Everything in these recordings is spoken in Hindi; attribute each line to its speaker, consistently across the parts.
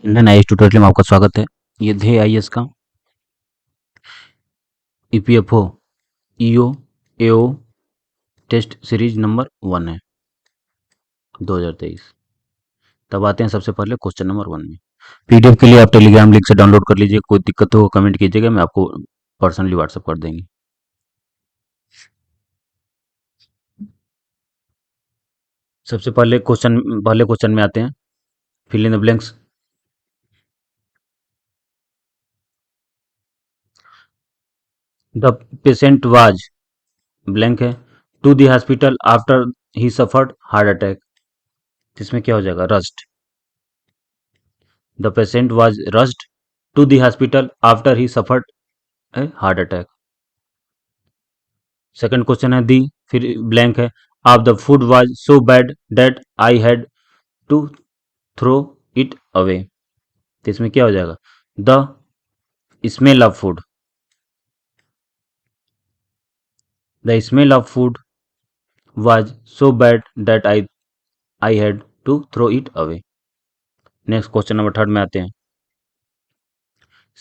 Speaker 1: इंडियन आईएएस ट्यूटोरियल में आपका स्वागत है। ये ध्येय आईएएस का ईपीएफओ ईओ एओ टेस्ट सीरीज नंबर 1 है 2023। तब आते हैं सबसे पहले क्वेश्चन नंबर 1 में। पीडीएफ के लिए आप टेलीग्राम लिंक से डाउनलोड कर लीजिए। कोई दिक्कत हो कमेंट कीजिएगा, मैं आपको पर्सनली व्हाट्सअप कर देंगे। सबसे पहले क्वेश्चन में आते हैं। Fill in the blanks. The patient was blank है to the hospital after he suffered heart attack. इसमें क्या हो जाएगा? Rushed. The patient was rushed to the hospital after he suffered a heart attack. Second question है दी, फिर ब्लैंक है। आप the food was so bad that I had to throw it away. तो इसमें क्या हो जाएगा? The smell of food. The smell of food was so bad that I had to throw it away. Next question number third में आते हैं।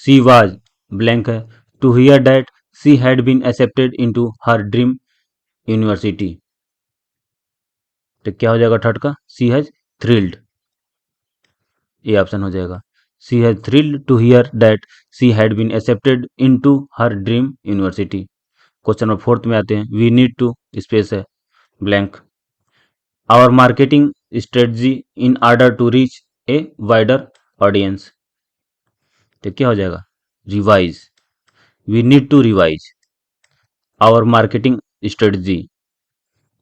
Speaker 1: सी वाज ब्लैंक है to hear that she had been accepted into her dream university. तो क्या हो जाएगा थर्ड का? She has thrilled. ये ऑप्शन हो जाएगा। She has thrilled to hear that she had been accepted into her dream university. Question number fourth में आते हैं। वी नीड टू स्पेस है blank our marketing strategy in order to reach a wider audience. तो क्या हो जाएगा? Revise. We need to revise our marketing strategy,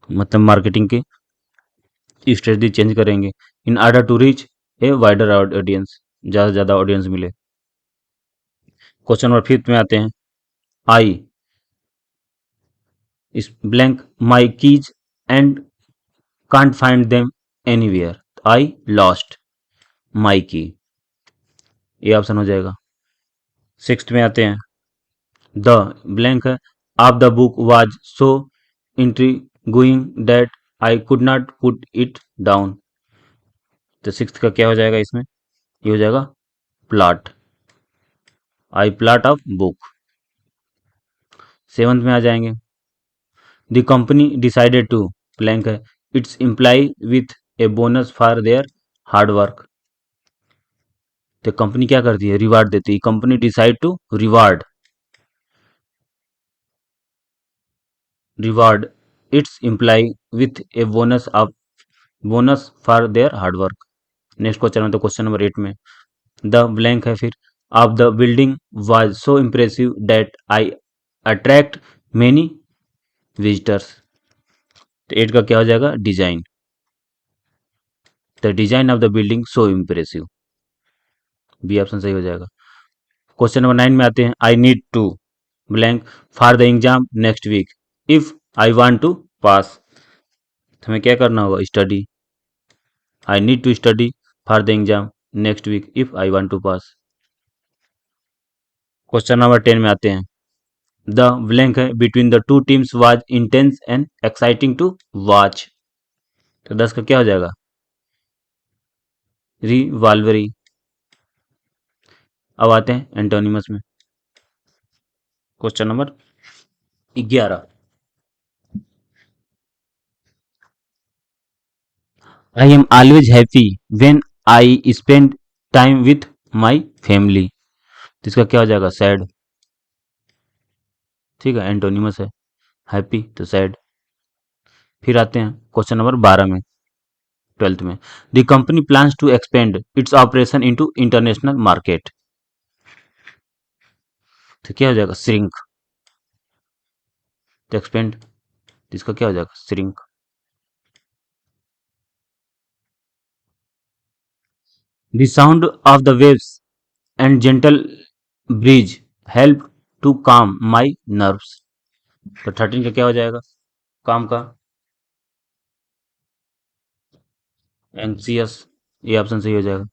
Speaker 1: मतलब मार्केटिंग की स्ट्रेटजी चेंज करेंगे in order to reach a wider audience, ज़्यादा से ज़्यादा ऑडियंस मिले। क्वेश्चन नंबर फिफ्थ में आते हैं। I is blank my keys and can't find them anywhere. I lost my key. ये ऑप्शन हो जाएगा। सिक्स्थ में आते हैं। द ब्लैंक है of the book was so intriguing that I could not put it down. तो सिक्स्थ का क्या हो जाएगा इसमें? ये हो जाएगा plot. I plot of book. Seventh में आ जाएंगे। The company decided to blank है its employee with a bonus for their hard work. तो कंपनी क्या करती है? रिवार्ड देती है। Company decide to reward its employee with a bonus for their hard work. Next question है तो क्वेश्चन नंबर 8 में। द ब्लैंक है फिर of the building was so impressive that I attract many visitors. तो 8 का क्या हो जाएगा? Design. The design of the building so impressive. B option सही हो जाएगा। क्वेश्चन नंबर 9 में आते हैं। I need to blank for the exam next week if I want to pass. हमें क्या करना होगा? Study. I need to study for the exam next week if I want to pass. Question number 10 में आते हैं। द ब्लैंक है between the two teams was intense and exciting to watch. तो 10 का क्या हो जाएगा? रिवाल्वरी। अब आते हैं एंटोनिमस में। Question number 11। I am always happy when I spend time with my family. तो इसका क्या हो जाएगा? सैड। ठीक है, एंटोनिमस है हैप्पी तो सैड। फिर आते हैं क्वेश्चन नंबर 12 में, 12th में। The company plans to expand its operation into international market. तो क्या हो जाएगा? श्रिंक। तो एक्सपेंड, इसका क्या हो जाएगा? Shrink. The sound of the waves and gentle breeze help to calm my nerves. तो 13 का क्या हो जाएगा? काम का एंक्सियस। ये ऑप्शन सही हो जाएगा।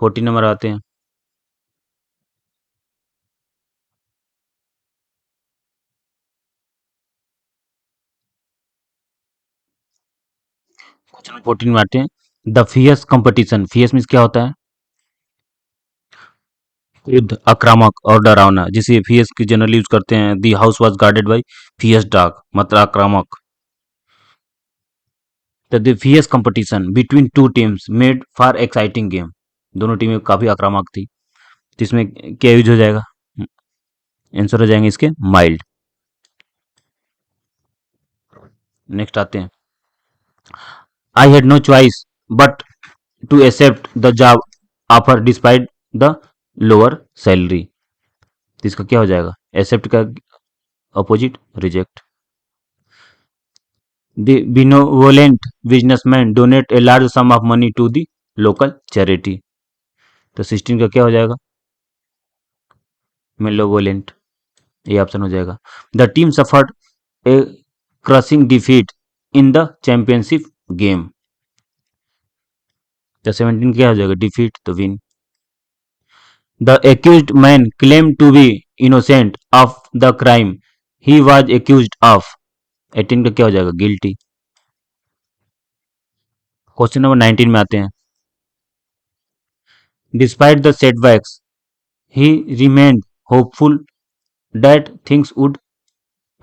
Speaker 1: 14 नंबर आते हैं। क्वेश्चन 14 में आते हैं। The fierce competition, fierce means क्या होता है? युद्ध, आक्रामक और डरावना, जिसे फियस की जनरली यूज करते हैं। The house was guarded by fierce dog, मतलब आक्रामक। The fierce competition between two teams made for exciting game, दोनों टीमें काफी आक्रामक थी। तो इसमें क्या यूज हो जाएगा? आंसर हो जाएंगे इसके माइल्ड। नेक्स्ट आते हैं, I had no choice but to accept the job offer despite the lower salary. तो इसका क्या हो जाएगा? एक्सेप्ट का opposite reject. The benevolent businessman donate a large sum of money to the local charity। तो 16 का क्या हो जाएगा? मेलोवोलेंट, ये ऑप्शन हो जाएगा। The team suffered a crushing defeat in the championship game. तो 17 क्या हो जाएगा? डिफीट, तो win. The accused man claim to be innocent of the crime he was accused of. 18 का क्या हो जाएगा? गिल्टी। क्वेश्चन नंबर 19 में आते हैं, despite the setbacks he remained hopeful that things would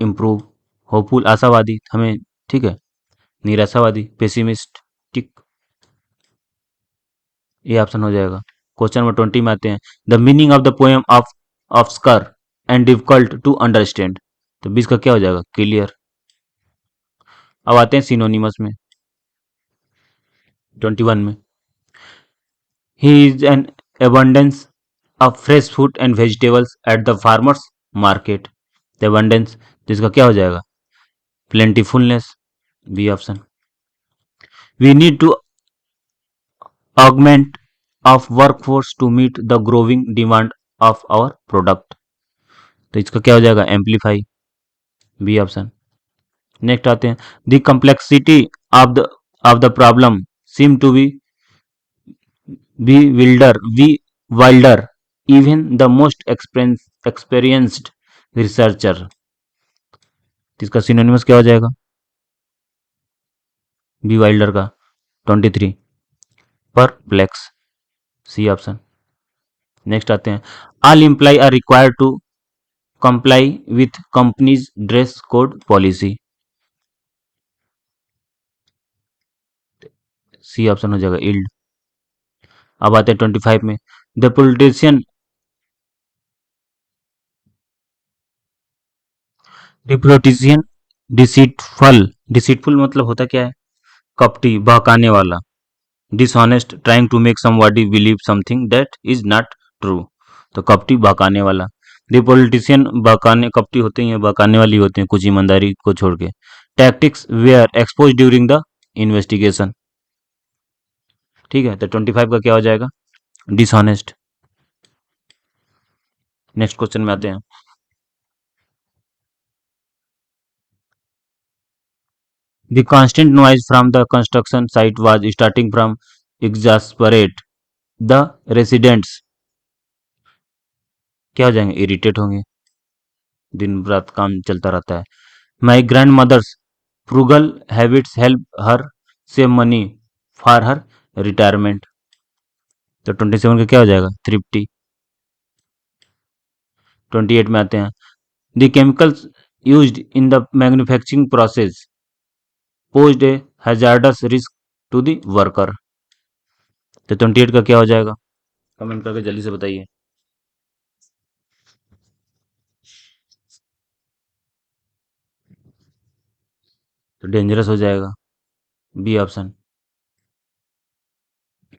Speaker 1: improve. Hopeful आशावादी हमें, ठीक है। निराशावादी पेसिमिस्टिक, ये ऑप्शन हो जाएगा। क्वेश्चन नंबर 20 में आते हैं, the meaning of the poem of obscure and difficult to understand. तो 20 का क्या हो जाएगा? क्लियर। अब आते हैं सिनोनिमस में, 21 में, he is an abundance of fresh fruit and vegetables at the farmers market। the abundance, जिसका क्या हो जाएगा? plentifulness, B option. we need to augment of workforce to meet the growing demand of our product। तो इसका क्या हो जाएगा? amplify, B option. नेक्स्ट आते हैं, the complexity of the problem seem to bewilder even the most experienced researcher. इसका सिनोनिमस क्या हो जाएगा? बी वाइल्डर का 23, परप्लेक्स, सी ऑप्शन। नेक्स्ट आते हैं, all employ are required to comply with company's dress code policy. C option हो जाएगा इल्ड। अब आते हैं 25 में, द पॉलिटिशियन डिप्लोटिशियन डिसीटफुल मतलब होता क्या है? कपटी, बहकाने वाला। Dishonest, trying to make somebody believe something that is not true. तो कपटी, बहकाने वाला। द पॉलिटिशियन बहकाने, कपटी होते हैं, बहकाने वाली होते हैं कुछ ईमानदारी को छोड़ के। Tactics were expose during the investigation. ठीक है, तो 25 का क्या हो जाएगा? डिसऑनेस्ट। नेक्स्ट क्वेश्चन में आते हैं, the constant noise from the construction site was starting from exasperate the residents. क्या हो जाएंगे? इरिटेट होंगे, दिन रात काम चलता रहता है। My grandmother's frugal habits help her save money for her retirement. तो 27 का क्या हो जाएगा? थ्रिफ्टी। 28 में आते हैं, the chemicals used in the manufacturing process posed a hazardous risk to the worker. तो 28 का क्या हो जाएगा? कमेंट करके जल्दी से बताइए। तो डेंजरस हो जाएगा, बी ऑप्शन।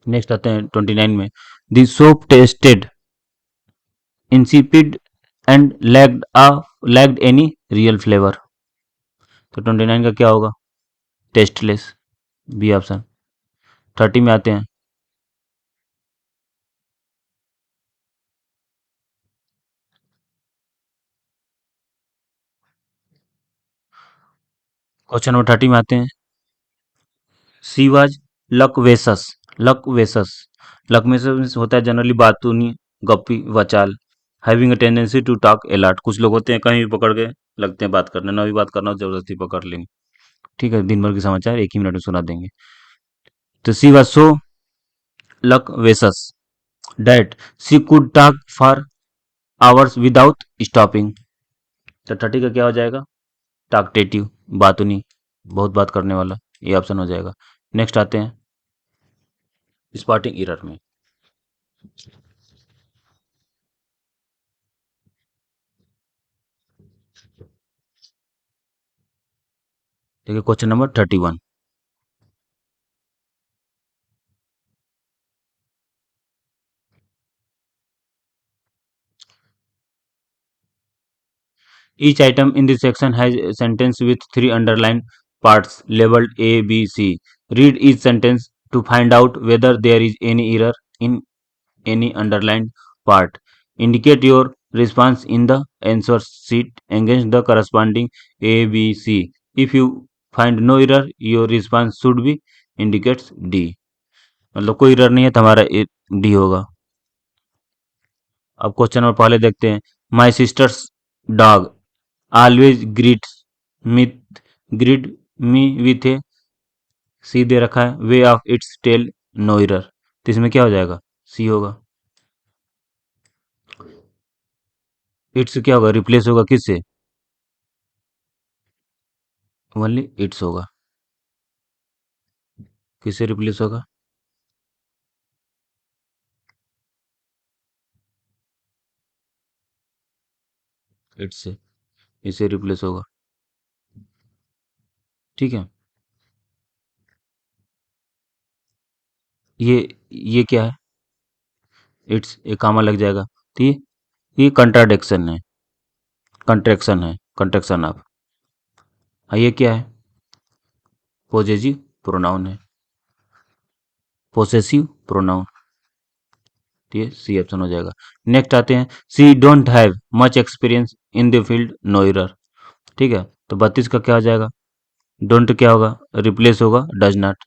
Speaker 1: नेक्स्ट आते हैं 29 में, the soap tested insipid and lacked any real flavor। तो 29 का क्या होगा? Tasteless, B option. 30 में आते हैं, क्वेश्चन नंबर 30 में आते हैं, सी वाज लकवेसस। लकवेसस, लकवेसस होता है जनरली बातूनी, गप्पी, वचाल। Having a tendency to talk a lot, कुछ लोग होते हैं कहीं भी पकड़ के लगते हैं बात करने, ना भी बात करना हो, जबरदस्ती पकड़ लेंगे। ठीक है, दिन भर के समाचार एक ही मिनट में सुना देंगे। तो she was so loquacious that she could talk for hours without stopping. तो 30 का क्या हो जाएगा? टॉकटेटिव, बातूनी, बहुत बात करने वाला, ये ऑप्शन हो जाएगा। नेक्स्ट आते हैं स्पॉटिंग एरर में। देखिए question number 31। Each item in this section has a sentence with three underlined parts labeled A, B, C. Read each sentence to find out whether there is any error in any underlined part. Indicate your response in the answer sheet against the corresponding A, B, C. If you find no error, your response should be indicates D. मतलब कोई error नहीं है तो हमारा D होगा। अब क्वेश्चन नंबर पहले देखते हैं। My sister's dog always greeted me with a C दे रखा है way of its tail no error. तो इसमें क्या हो जाएगा? सी होगा। इट्स क्या होगा? रिप्लेस होगा किससे? ओनली इट्स होगा। किससे रिप्लेस होगा? इट्स से, इससे रिप्लेस होगा। ठीक है। ये क्या है? इट्स एक कामा लग जाएगा। तो ये कंट्राडिक्शन है, कंट्रैक्शन है, कंट्रैक्शन ऑफ। ये क्या है? पॉजेसिव प्रोनाउन है, पोसेसिव प्रोनाउन। तो ये सी ऑप्शन हो जाएगा। नेक्स्ट आते हैं। She don't have much experience in the field no error. ठीक है। तो 32 का क्या हो जाएगा? डोंट क्या होगा? रिप्लेस होगा डज नॉट।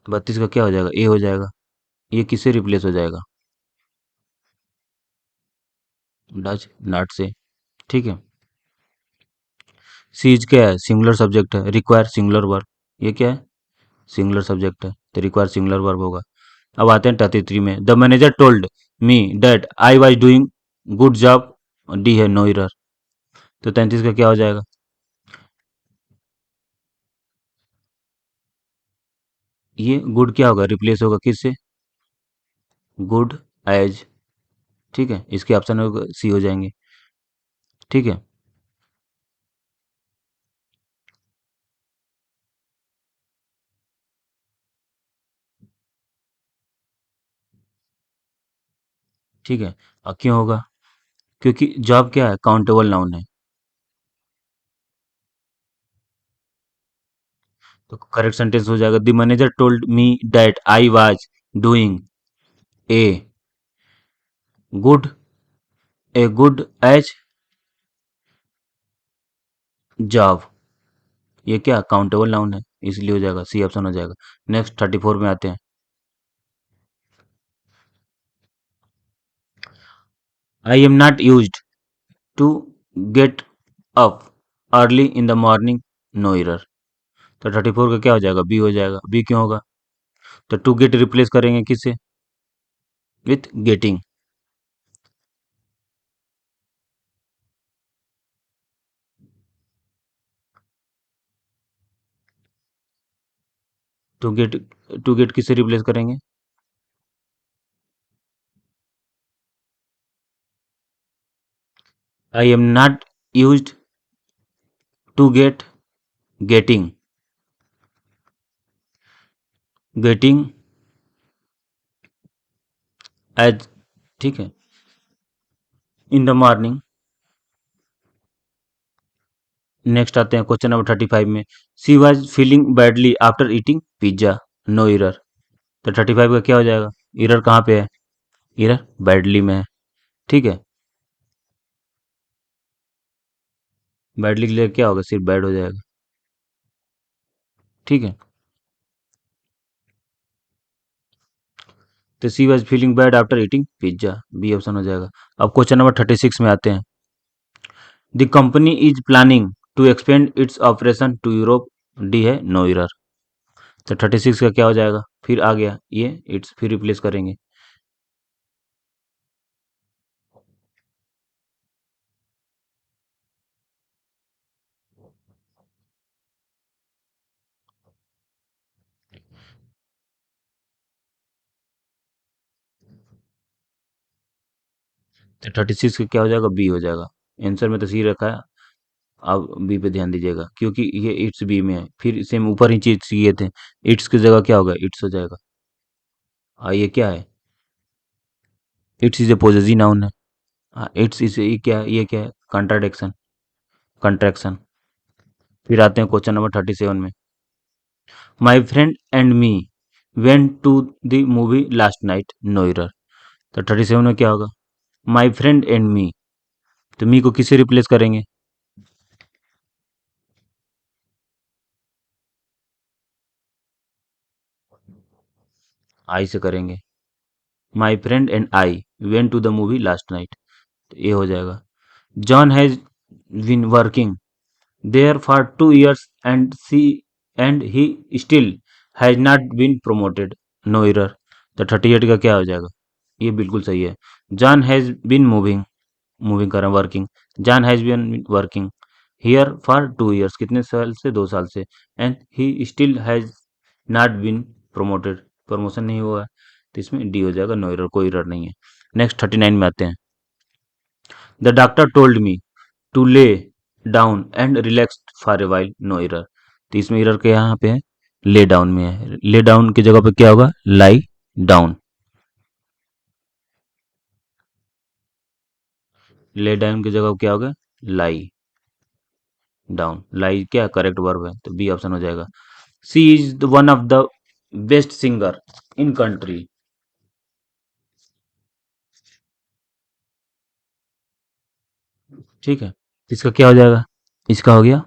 Speaker 1: 32 का क्या हो जाएगा? ए हो जाएगा। ये किससे रिप्लेस हो जाएगा? डज नॉट से। ठीक है। सीज क्या है? सिंगुलर सब्जेक्ट है, रिक्वायर सिंगुलर वर्ब। ये क्या है? सिंगुलर सब्जेक्ट है तो रिक्वायर सिंगुलर वर्ब होगा। अब आते हैं 33 में। The manager told me that I was doing good job. D है नो एरर। तो 33 का क्या हो जाएगा? ये गुड क्या होगा? रिप्लेस होगा किससे? Good as. ठीक है। इसके ऑप्शन सी हो जाएंगे। ठीक है। ठीक है। क्यों होगा? क्योंकि जॉब क्या है? काउंटेबल नाउन है। तो करेक्ट सेंटेंस हो जाएगा the manager told me that I was doing a good a good as job. ये क्या? काउंटेबल नाउन है, इसलिए हो जाएगा सी ऑप्शन हो जाएगा। नेक्स्ट 34 में आते हैं। I am not used to get up early in the morning no error. तो 34 का क्या हो जाएगा? बी हो जाएगा। बी क्यों होगा? तो टू गेट रिप्लेस करेंगे किससे? With getting. To get, to get किससे रिप्लेस करेंगे? I am not used to get getting. Getting as. ठीक है। इन द मॉर्निंग। नेक्स्ट आते हैं क्वेश्चन नंबर 35 में। She was feeling badly after eating pizza no error. तो 35 का क्या हो जाएगा? एरर कहाँ पे है? एरर बैडली में है। ठीक है। बैडली के लिए क्या होगा? सिर्फ बैड हो जाएगा। ठीक है। तो she was feeling bad after eating pizza, B option हो जाएगा। अब क्वेश्चन नंबर 36 में आते हैं। The company is planning to expand its operation to Europe D है नो एरर। तो 36 का क्या हो जाएगा, फिर आ गया ये इट्स, फिर रिप्लेस करेंगे। तो 36 का क्या हो जाएगा, बी हो जाएगा। आंसर में तो सी रखा है, अब बी पे ध्यान दीजिएगा क्योंकि ये इट्स बी में है। फिर सेम ऊपर ही चीज किए थे, इट्स की जगह क्या होगा, इट्स हो जाएगा। ये क्या है, it's is a possessive noun है। इट्स इज, ये क्या है, कंट्राडिक्शन, कंट्रैक्शन। फिर आते हैं क्वेश्चन नंबर 37 में। My friend and me went to the movie last night, no error. तो 37 में क्या होगा, माई फ्रेंड एंड मी। तो मी को किससे रिप्लेस करेंगे, आई से करेंगे। My friend and I went to the movie last night, तो ये हो जाएगा। John has been working there for 2 years and he still has not been promoted, no error। तो 38 का क्या हो जाएगा, ये बिल्कुल सही है। John has been moving, moving कर रहा है, working. John has been working here for 2 years, कितने साल से, 2 साल से। And he still has not been promoted, promotion नहीं हुआ है। तो इसमें डी हो जाएगा, नो एरर, कोई एरर नहीं है। नेक्स्ट 39 में आते हैं। The doctor told me to lay down and relax for a while, no error. तो इसमें एरर के यहाँ पे है, ले डाउन में है। ले डाउन की जगह पे क्या होगा, लाई डाउन। ले डाउन की जगह पे क्या होगा, लाई डाउन। लाई क्या करेक्ट वर्ब है, तो बी ऑप्शन हो जाएगा। She is one of the best singer in country, ठीक है। इसका क्या हो जाएगा, इसका हो गया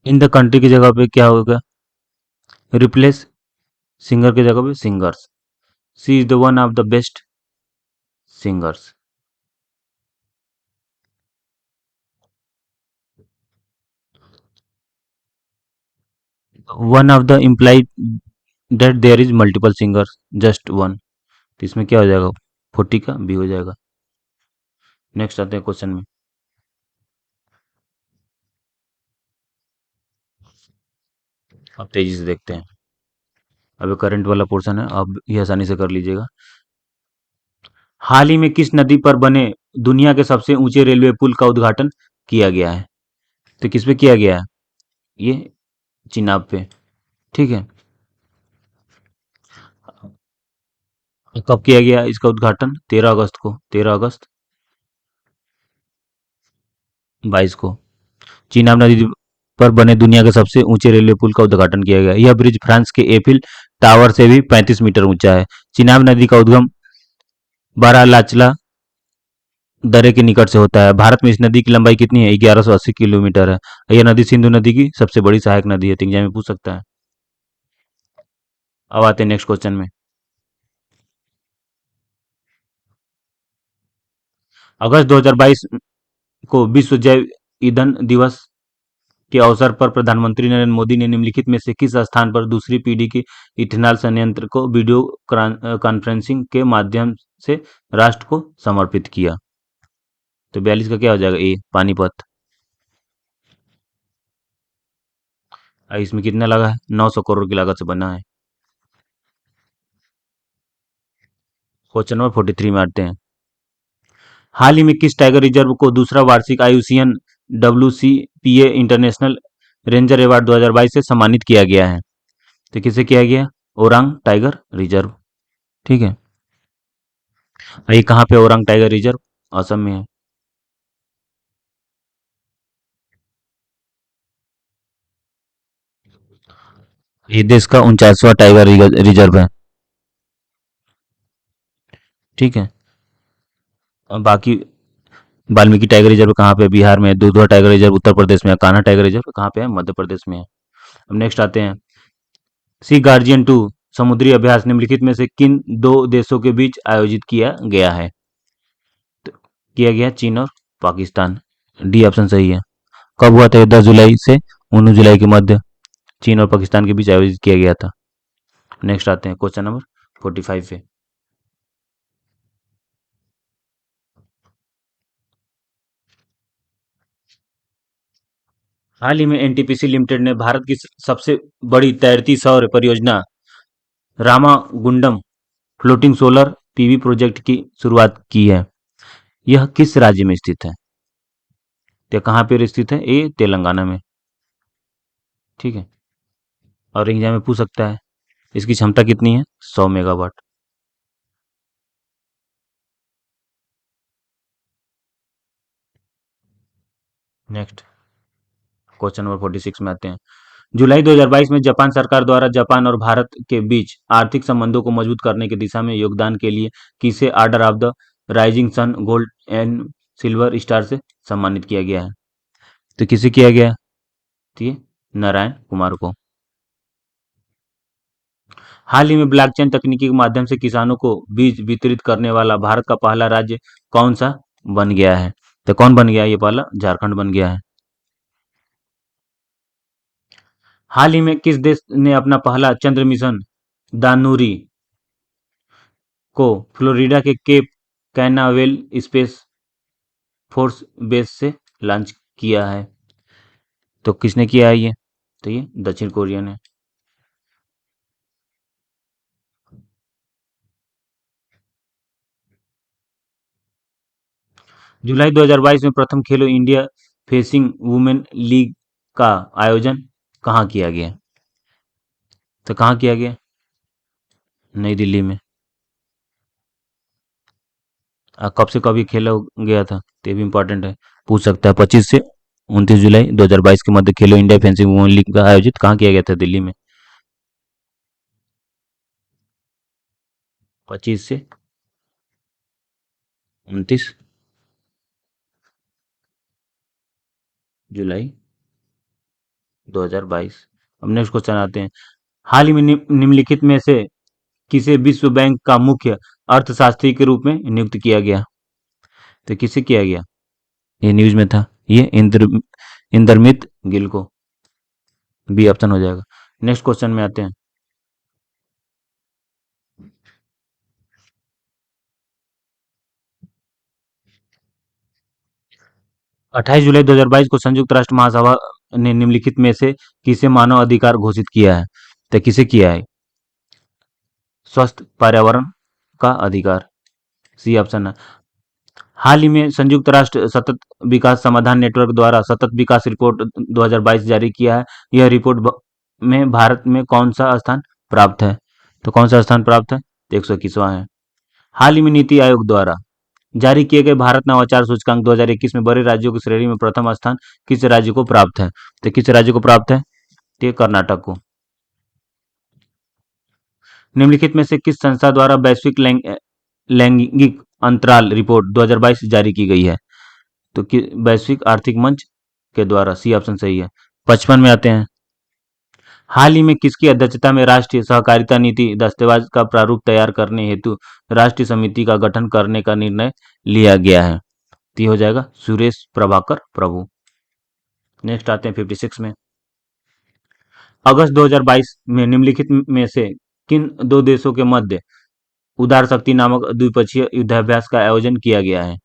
Speaker 1: इन द कंट्री की जगह पे क्या होगा, रिप्लेस सिंगर की जगह पे singers. She is the one of the best singers. One of the implied that there is multiple singers, just one. तो इसमें क्या हो जाएगा, 40 का बी हो जाएगा। नेक्स्ट आते हैं क्वेश्चन में। अब तेजी से देखते हैं। अब करंट वाला पोर्शन है, अब ये आसानी से कर लीजिएगा। हाल ही में किस नदी पर बने दुनिया के सबसे ऊंचे रेलवे पुल का उद्घाटन किया गया है। तो किस पे किया गया है, ये चिनाब पे, ठीक है। कब किया गया इसका उद्घाटन, 13 अगस्त को, 13 अगस्त 22 को। चिनाब नदी पर बने दुनिया के सबसे ऊंचे रेलवे पुल का उद्घाटन किया गया। यह ब्रिज फ्रांस के एफिल टावर से भी 35 मीटर ऊंचा है। चिनाब नदी का उद्गम बारालाचला दर्रे के निकट से होता है। भारत में इस नदी की लंबाई कितनी है, 1180 किलोमीटर है। यह नदी सिंधु नदी की सबसे बड़ी सहायक नदी है, तो एग्जाम में पूछ सकता है। अब आते हैं नेक्स्ट क्वेश्चन में। अगस्त 2022 को विश्व जैव ईंधन दिवस के अवसर पर प्रधानमंत्री नरेंद्र मोदी ने निम्नलिखित में से किस स्थान पर दूसरी पीढ़ी के इथेनॉल संयंत्र को वीडियो कॉन्फ्रेंसिंग के माध्यम से राष्ट्र को समर्पित किया। तो 42 का क्या हो जाएगा, ए पानीपत। इसमें कितना लगा है, 900 करोड़ की लागत से बना है। क्वेश्चन नंबर 43 में आते हैं। हाल ही में किस टाइगर रिजर्व को दूसरा वार्षिक आयुसियन WCPA इंटरनेशनल रेंजर अवार्ड 2022 से सम्मानित किया गया है। तो किसे किया गया, ओरांग टाइगर रिजर्व, ठीक है। ये कहाँ पे ओरांग टाइगर रिजर्व, असम में है। ये देश का 49वां टाइगर रिजर्व है, ठीक है। और बाकी वाल्मीकि टाइगर रिजर्व कहाँ पे है? बिहार में है। दुधवा टाइगर रिजर्व उत्तर प्रदेश में है। कान्हा टाइगर रिजर्व कहाँ पे है? मध्य प्रदेश में है। अब नेक्स्ट आते हैं। सी गार्जियन 2 समुद्री अभ्यास निम्नलिखित में से किन दो देशों के बीच आयोजित किया गया है। तो किया गया चीन और पाकिस्तान। डी ऑप्शन सही है। कब हुआ था ये? 10 जुलाई से 19 जुलाई के मध्य चीन और पाकिस्तान के बीच आयोजित किया गया था। नेक्स्ट आते हैं क्वेश्चन नंबर 45 पे। हाल ही में एनटीपीसी लिमिटेड ने भारत की सबसे बड़ी तैरती सौर परियोजना Ramagundam floating solar PV project की शुरुआत की है। यह किस राज्य में स्थित है? तो कहाँ पर स्थित है? ये तेलंगाना में। ठीक है। और एग्जाम में पूछ सकता है इसकी क्षमता कितनी है? 100 मेगावाट। नेक्स्ट क्वेश्चन नंबर 46 में आते हैं। जुलाई 2022 में जापान सरकार द्वारा जापान और भारत के बीच आर्थिक संबंधों को मजबूत करने की दिशा में योगदान के लिए किसे Order of the Rising Sun Gold and Silver Star से सम्मानित किया गया है? तो किसे किया गया है? तो ये नारायण कुमार को। हाल ही में ब्लॉकचेन तकनीकी के माध्यम से किसानों को बीज वितरित करने वाला भारत का पहला राज्य कौन सा बन गया है? तो कौन बन गया है? ये पहला झारखंड बन गया है। हाल ही में किस देश ने अपना पहला चंद्र मिशन दानुरी को फ्लोरिडा के केप कैनावेल स्पेस फोर्स बेस से लॉन्च किया है? तो किसने किया है ये? तो ये दक्षिण कोरिया ने। जुलाई 2022 में प्रथम खेलो इंडिया फेसिंग वुमेन लीग का आयोजन कहाँ किया गया? तो कहाँ किया गया? नई दिल्ली में। कब से कब ये खेला गया था? तो ये भी इंपॉर्टेंट है, पूछ सकता है। 25 से 29 जुलाई 2022 के मध्य खेलो इंडिया फेंसिंग वुमेन लीग का आयोजित कहाँ किया गया था? दिल्ली में। 25 से 29 जुलाई 2022। अब नेक्स्ट क्वेश्चन आते हैं। हाल ही में निम्नलिखित में से किसे विश्व बैंक का मुख्य अर्थशास्त्री के रूप में नियुक्त किया गया? तो किसे किया गया? ये न्यूज में था। ये इंद्रमित गिल को। बी ऑप्शन हो जाएगा। नेक्स्ट क्वेश्चन में आते हैं। 28 जुलाई 2022 को संयुक्त राष्ट्र महासभा ने निम्नलिखित में से किसे मानव अधिकार घोषित किया है? तो किसे किया है? स्वस्थ पर्यावरण का अधिकार। सी ऑप्शन है। हाल ही में संयुक्त राष्ट्र सतत विकास समाधान नेटवर्क द्वारा सतत विकास रिपोर्ट 2022 जारी किया है। यह रिपोर्ट में भारत में कौन सा स्थान प्राप्त है? तो कौन सा स्थान प्राप्त है? 121वां है। हाल ही में नीति आयोग द्वारा जारी किए गए भारत नवाचार सूचकांक 2021 में बड़े राज्यों की श्रेणी में प्रथम स्थान किस राज्य को प्राप्त है? तो किस राज्य को प्राप्त है? तो ये कर्नाटक को। निम्नलिखित में से किस संस्था द्वारा वैश्विक लैंगिक अंतराल रिपोर्ट 2022 जारी की गई है? तो वैश्विक आर्थिक मंच के द्वारा। सी ऑप्शन सही है। 55 में आते हैं। हाल ही में किसकी अध्यक्षता में राष्ट्रीय सहकारिता नीति दस्तावेज का प्रारूप तैयार करने हेतु राष्ट्रीय समिति का गठन करने का निर्णय लिया गया है? तो ये हो जाएगा सुरेश प्रभाकर प्रभु। नेक्स्ट आते हैं 56 में। अगस्त 2022 में निम्नलिखित में से किन दो देशों के मध्य उदार शक्ति नामक द्विपक्षीय युद्धाभ्यास का आयोजन किया गया है?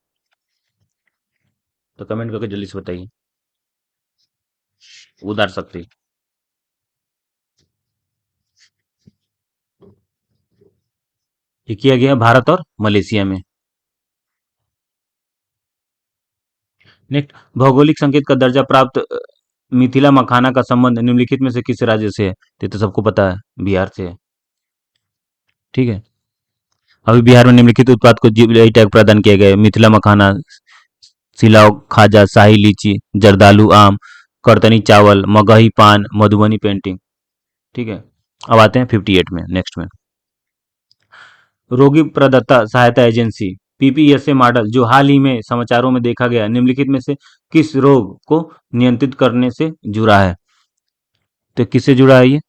Speaker 1: तो कमेंट करके जल्दी से बताइए। उदार शक्ति। ये किया गया भारत और मलेशिया में। नेक्स्ट, भौगोलिक संकेत का दर्जा प्राप्त मिथिला मखाना का संबंध निम्नलिखित में से किस राज्य से है? ये तो सबको पता है, बिहार से है। ठीक है। अभी बिहार में निम्नलिखित उत्पाद को जीआई टैग प्रदान किया गया है। मिथिला मखाना, सिलाव खाजा, शाही लीची, जर्दालू आम, करतनी चावल, मगही पान, मधुबनी पेंटिंग। ठीक है। अब आते हैं 58 में, नेक्स्ट में। रोगी प्रदत्ता सहायता एजेंसी पीपीएसए मॉडल जो हाल ही में समाचारों में देखा गया, निम्नलिखित में से किस रोग को नियंत्रित करने से जुड़ा है? तो किससे जुड़ा है ये?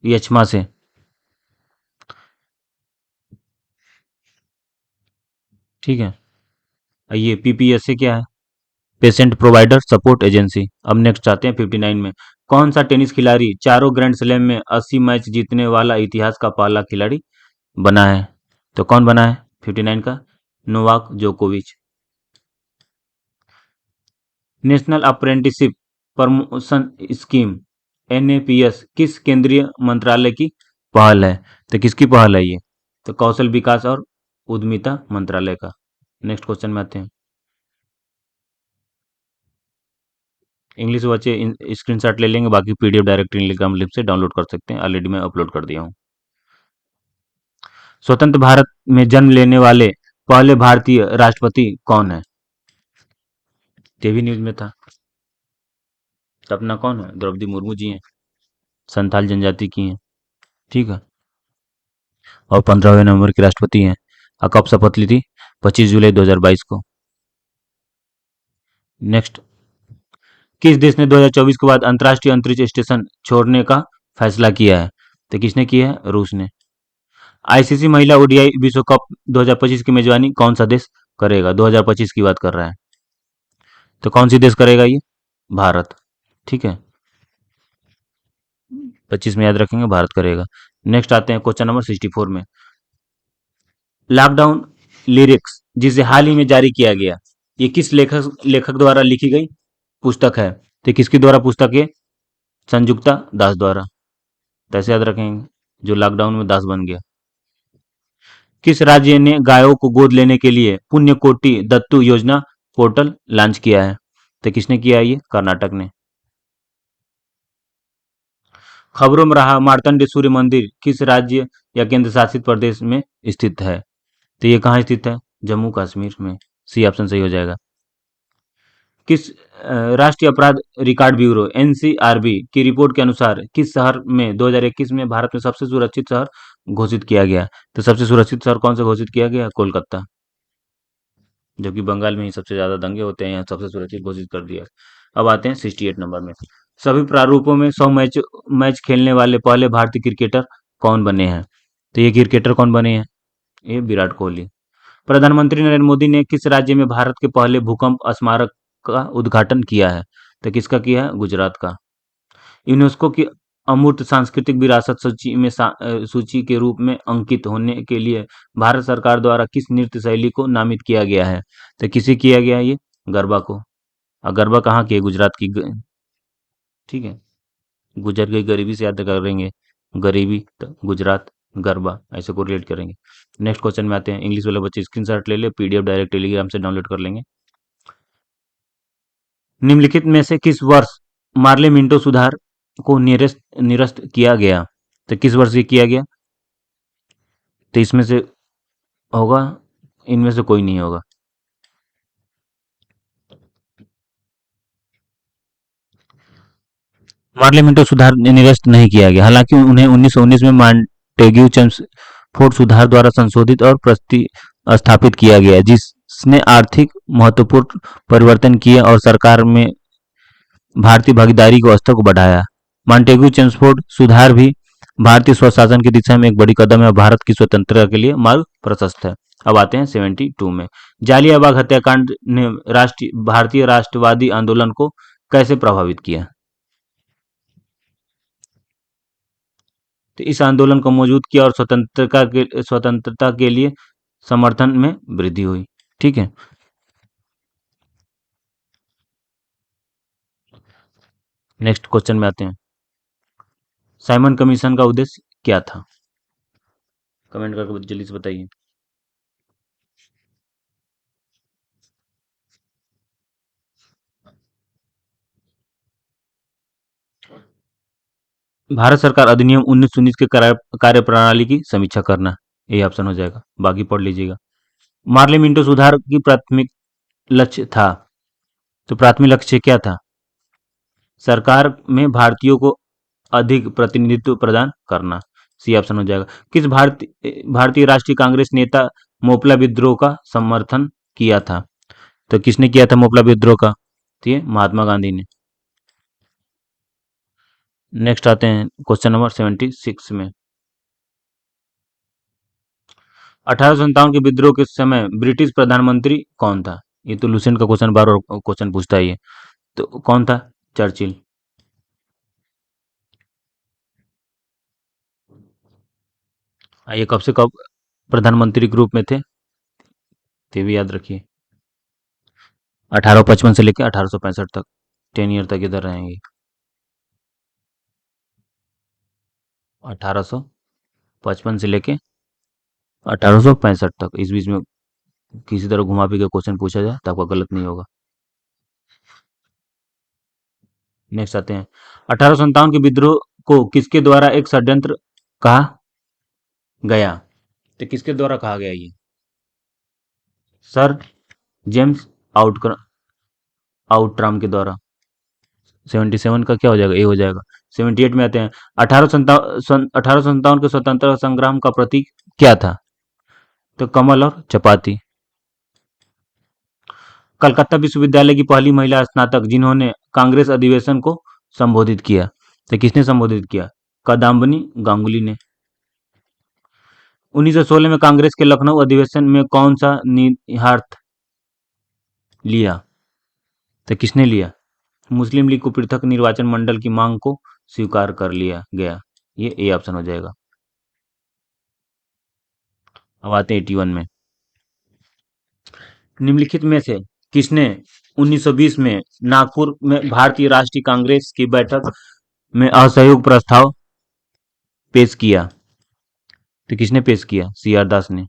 Speaker 1: यक्ष्मा से। ठीक है। ये पीपीएसए क्या है? Patient provider support agency. अब नेक्स्ट आते हैं 59 में। कौन सा टेनिस खिलाड़ी चारों ग्रैंड स्लैम में 80 मैच जीतने वाला इतिहास का पहला खिलाड़ी बना है? तो कौन बना है 59 का? नोवाक जोकोविच। नेशनल अप्रेंटिसशिप प्रमोशन स्कीम एनएपीएस किस केंद्रीय मंत्रालय की पहल है? तो किसकी पहल है ये? तो कौशल विकास और उद्यमिता मंत्रालय का। नेक्स्ट क्वेश्चन में आते हैं। इंग्लिश बच्चे स्क्रीनशॉट ले लेंगे, बाकी पीडीएफ डायरेक्ट टेलीग्राम लिंक से डाउनलोड कर सकते हैं, ऑलरेडी मैं अपलोड कर दिया हूँ। स्वतंत्र भारत में जन्म लेने वाले पहले भारतीय राष्ट्रपति कौन है? टीवी न्यूज में था। तो अपना कौन है? द्रौपदी मुर्मू जी हैं, संथाल जनजाति की हैं। ठीक है। और 15वें नवंबर के राष्ट्रपति हैं। और कब शपथ ली थी? 25 जुलाई 2022 को। नेक्स्ट, किस देश ने 2024 के बाद अंतर्राष्ट्रीय अंतरिक्ष स्टेशन छोड़ने का फैसला किया है? तो किसने किया है? रूस ने। आईसीसी महिला ओडीआई विश्व कप 2025 की मेजबानी कौन सा देश करेगा? 2025 की बात कर रहा है, तो कौन सी देश करेगा ये? भारत। ठीक है, 25 में याद रखेंगे, भारत करेगा। नेक्स्ट आते हैं क्वेश्चन नंबर 64 में। लॉकडाउन लिरिक्स जिसे हाल ही में जारी किया गया, ये किस लेखक लेखक द्वारा लिखी गई पुस्तक है? तो किसके द्वारा पुस्तक है? संयुक्ता दास द्वारा। तो ऐसे याद रखेंगे, जो लॉकडाउन में दास बन गया। किस राज्य ने गायों को गोद लेने के लिए पुण्यकोटि दत्तू योजना पोर्टल लॉन्च किया है? तो किसने किया है ये? कर्नाटक ने। खबरों में रहा मार्तंड सूर्य मंदिर किस राज्य या केंद्र शासित प्रदेश में स्थित है? तो ये कहाँ स्थित है? जम्मू कश्मीर में। सी ऑप्शन सही हो जाएगा। किस राष्ट्रीय अपराध रिकॉर्ड ब्यूरो एनसीआरबी की रिपोर्ट के अनुसार किस शहर में 2021 में भारत में सबसे सुरक्षित शहर घोषित किया गया? तो सबसे सुरक्षित शहर कौन सा घोषित किया गया? कोलकाता। जबकि बंगाल में ही सबसे ज्यादा दंगे होते हैं, यहाँ सबसे सुरक्षित घोषित कर दिया। अब आते हैं 68 नंबर में। सभी प्रारूपों में 100 मैच मैच खेलने वाले पहले भारतीय क्रिकेटर कौन बने हैं? तो ये क्रिकेटर कौन बने हैं? ये विराट कोहली। प्रधानमंत्री नरेंद्र मोदी ने किस राज्य में भारत के पहले भूकंप स्मारक का उद्घाटन किया है? तो किसका किया है? गुजरात का। यूनेस्को की अमूर्त सांस्कृतिक विरासत सूची के रूप में अंकित होने के लिए भारत सरकार द्वारा किस नृत्य शैली को नामित किया गया है? तो किसे किया गया है ये? गरबा को। और गरबा कहाँ की है? गुजरात की ठीक है, गुजर गई गरीबी से याद करेंगे, गरीबी तो गुजरात, गरबा ऐसे को रिलेट करेंगे। नेक्स्ट क्वेश्चन में आते हैं। इंग्लिश वाले बच्चे स्क्रीनशॉट ले ले, पीडीएफ डायरेक्ट टेलीग्राम से डाउनलोड कर लेंगे। निम्नलिखित में से किस वर्ष मार्ले मिंटो सुधार को निरस्त किया गया? तो किस वर्ष ये किया गया? तो इसमें से होगा, इनमें से कोई नहीं होगा। मार्ले मिंटो सुधार निरस्त नहीं किया गया, हालांकि उन्हें 1919 में मॉन्टेग्यू चेम्सफोर्ड सुधार द्वारा संशोधित और प्रतिस्थापित किया गया, जिसने आर्थिक महत्वपूर्ण परिवर्तन किए और सरकार में भारतीय भागीदारी को स्तर को बढ़ाया। मॉन्टेग्यू चेम्सफोर्ड सुधार भी भारतीय स्वशासन की दिशा में एक बड़ी कदम है और भारत की स्वतंत्रता के लिए मार्ग प्रशस्त है। अब आते हैं 72 में। जालियाबाग हत्याकांड ने राष्ट्रीय भारतीय राष्ट्रवादी आंदोलन को कैसे प्रभावित किया? तो इस आंदोलन को मौजूद किया और स्वतंत्रता के लिए समर्थन में वृद्धि हुई। ठीक है। नेक्स्ट क्वेश्चन में आते हैं। साइमन कमीशन का उद्देश्य क्या था? कमेंट करके जल्दी से बताइए। भारत सरकार अधिनियम 1919 के कार्यप्रणाली की समीक्षा करना, ये ऑप्शन हो जाएगा, बाकी पढ़ लीजिएगा। मार्ले मिंटो सुधार की प्राथमिक लक्ष्य था, तो प्राथमिक लक्ष्य क्या था? सरकार में भारतीयों को अधिक प्रतिनिधित्व प्रदान करना। सी ऑप्शन हो जाएगा। किस भारतीय राष्ट्रीय कांग्रेस नेता मोपला विद्रोह का समर्थन किया था? तो किसने किया था मोपला विद्रोह का? तो ये महात्मा गांधी ने। नेक्स्ट आते हैं क्वेश्चन नंबर 76 में। 1857 के विद्रोह के समय ब्रिटिश प्रधानमंत्री कौन था? ये तो लुसेंट का क्वेश्चन बार बार क्वेश्चन पूछता है ये। तो कौन था? चर्चिल। ये कब से कब प्रधानमंत्री के रूप में थे? ये भी याद रखिए। 1855 से लेकर 1865 तक, 10 ईयर तक इधर रहेंगे। 1855 से लेके 1865 तक, इस बीच में किसी तरह घुमा फिर के क्वेश्चन पूछा जाए तो आपका गलत नहीं होगा। नेक्स्ट आते हैं, 1857 के विद्रोह को किसके द्वारा एक षड्यंत्र कहा गया? तो किसके द्वारा कहा गया ये? सर जेम्स आउटराम के द्वारा। 77 का क्या हो जाएगा? ए हो जाएगा। 78 में आते हैं, 1857 के स्वतंत्रता संग्राम का प्रतीक क्या था? तो कमल और चपाती। कलकत्ता विश्वविद्यालय की पहली महिला स्नातक जिन्होंने कांग्रेस अधिवेशन को संबोधित किया, तो किसने संबोधित किया? कादम्बिनी गांगुली ने। 1916 में कांग्रेस के लखनऊ अधिवेशन में कौन सा निहितार्थ लिया? तो किसने लिया? मुस्लिम लीग को पृथक निर्वाचन मंडल की मांग को स्वीकार कर लिया गया। ये ए ऑप्शन हो जाएगा। अब आते हैं 81 में, निम्नलिखित में से किसने 1920 में नागपुर में भारतीय राष्ट्रीय कांग्रेस की बैठक में असहयोग प्रस्ताव पेश किया? तो किसने पेश किया? सी आर दास ने।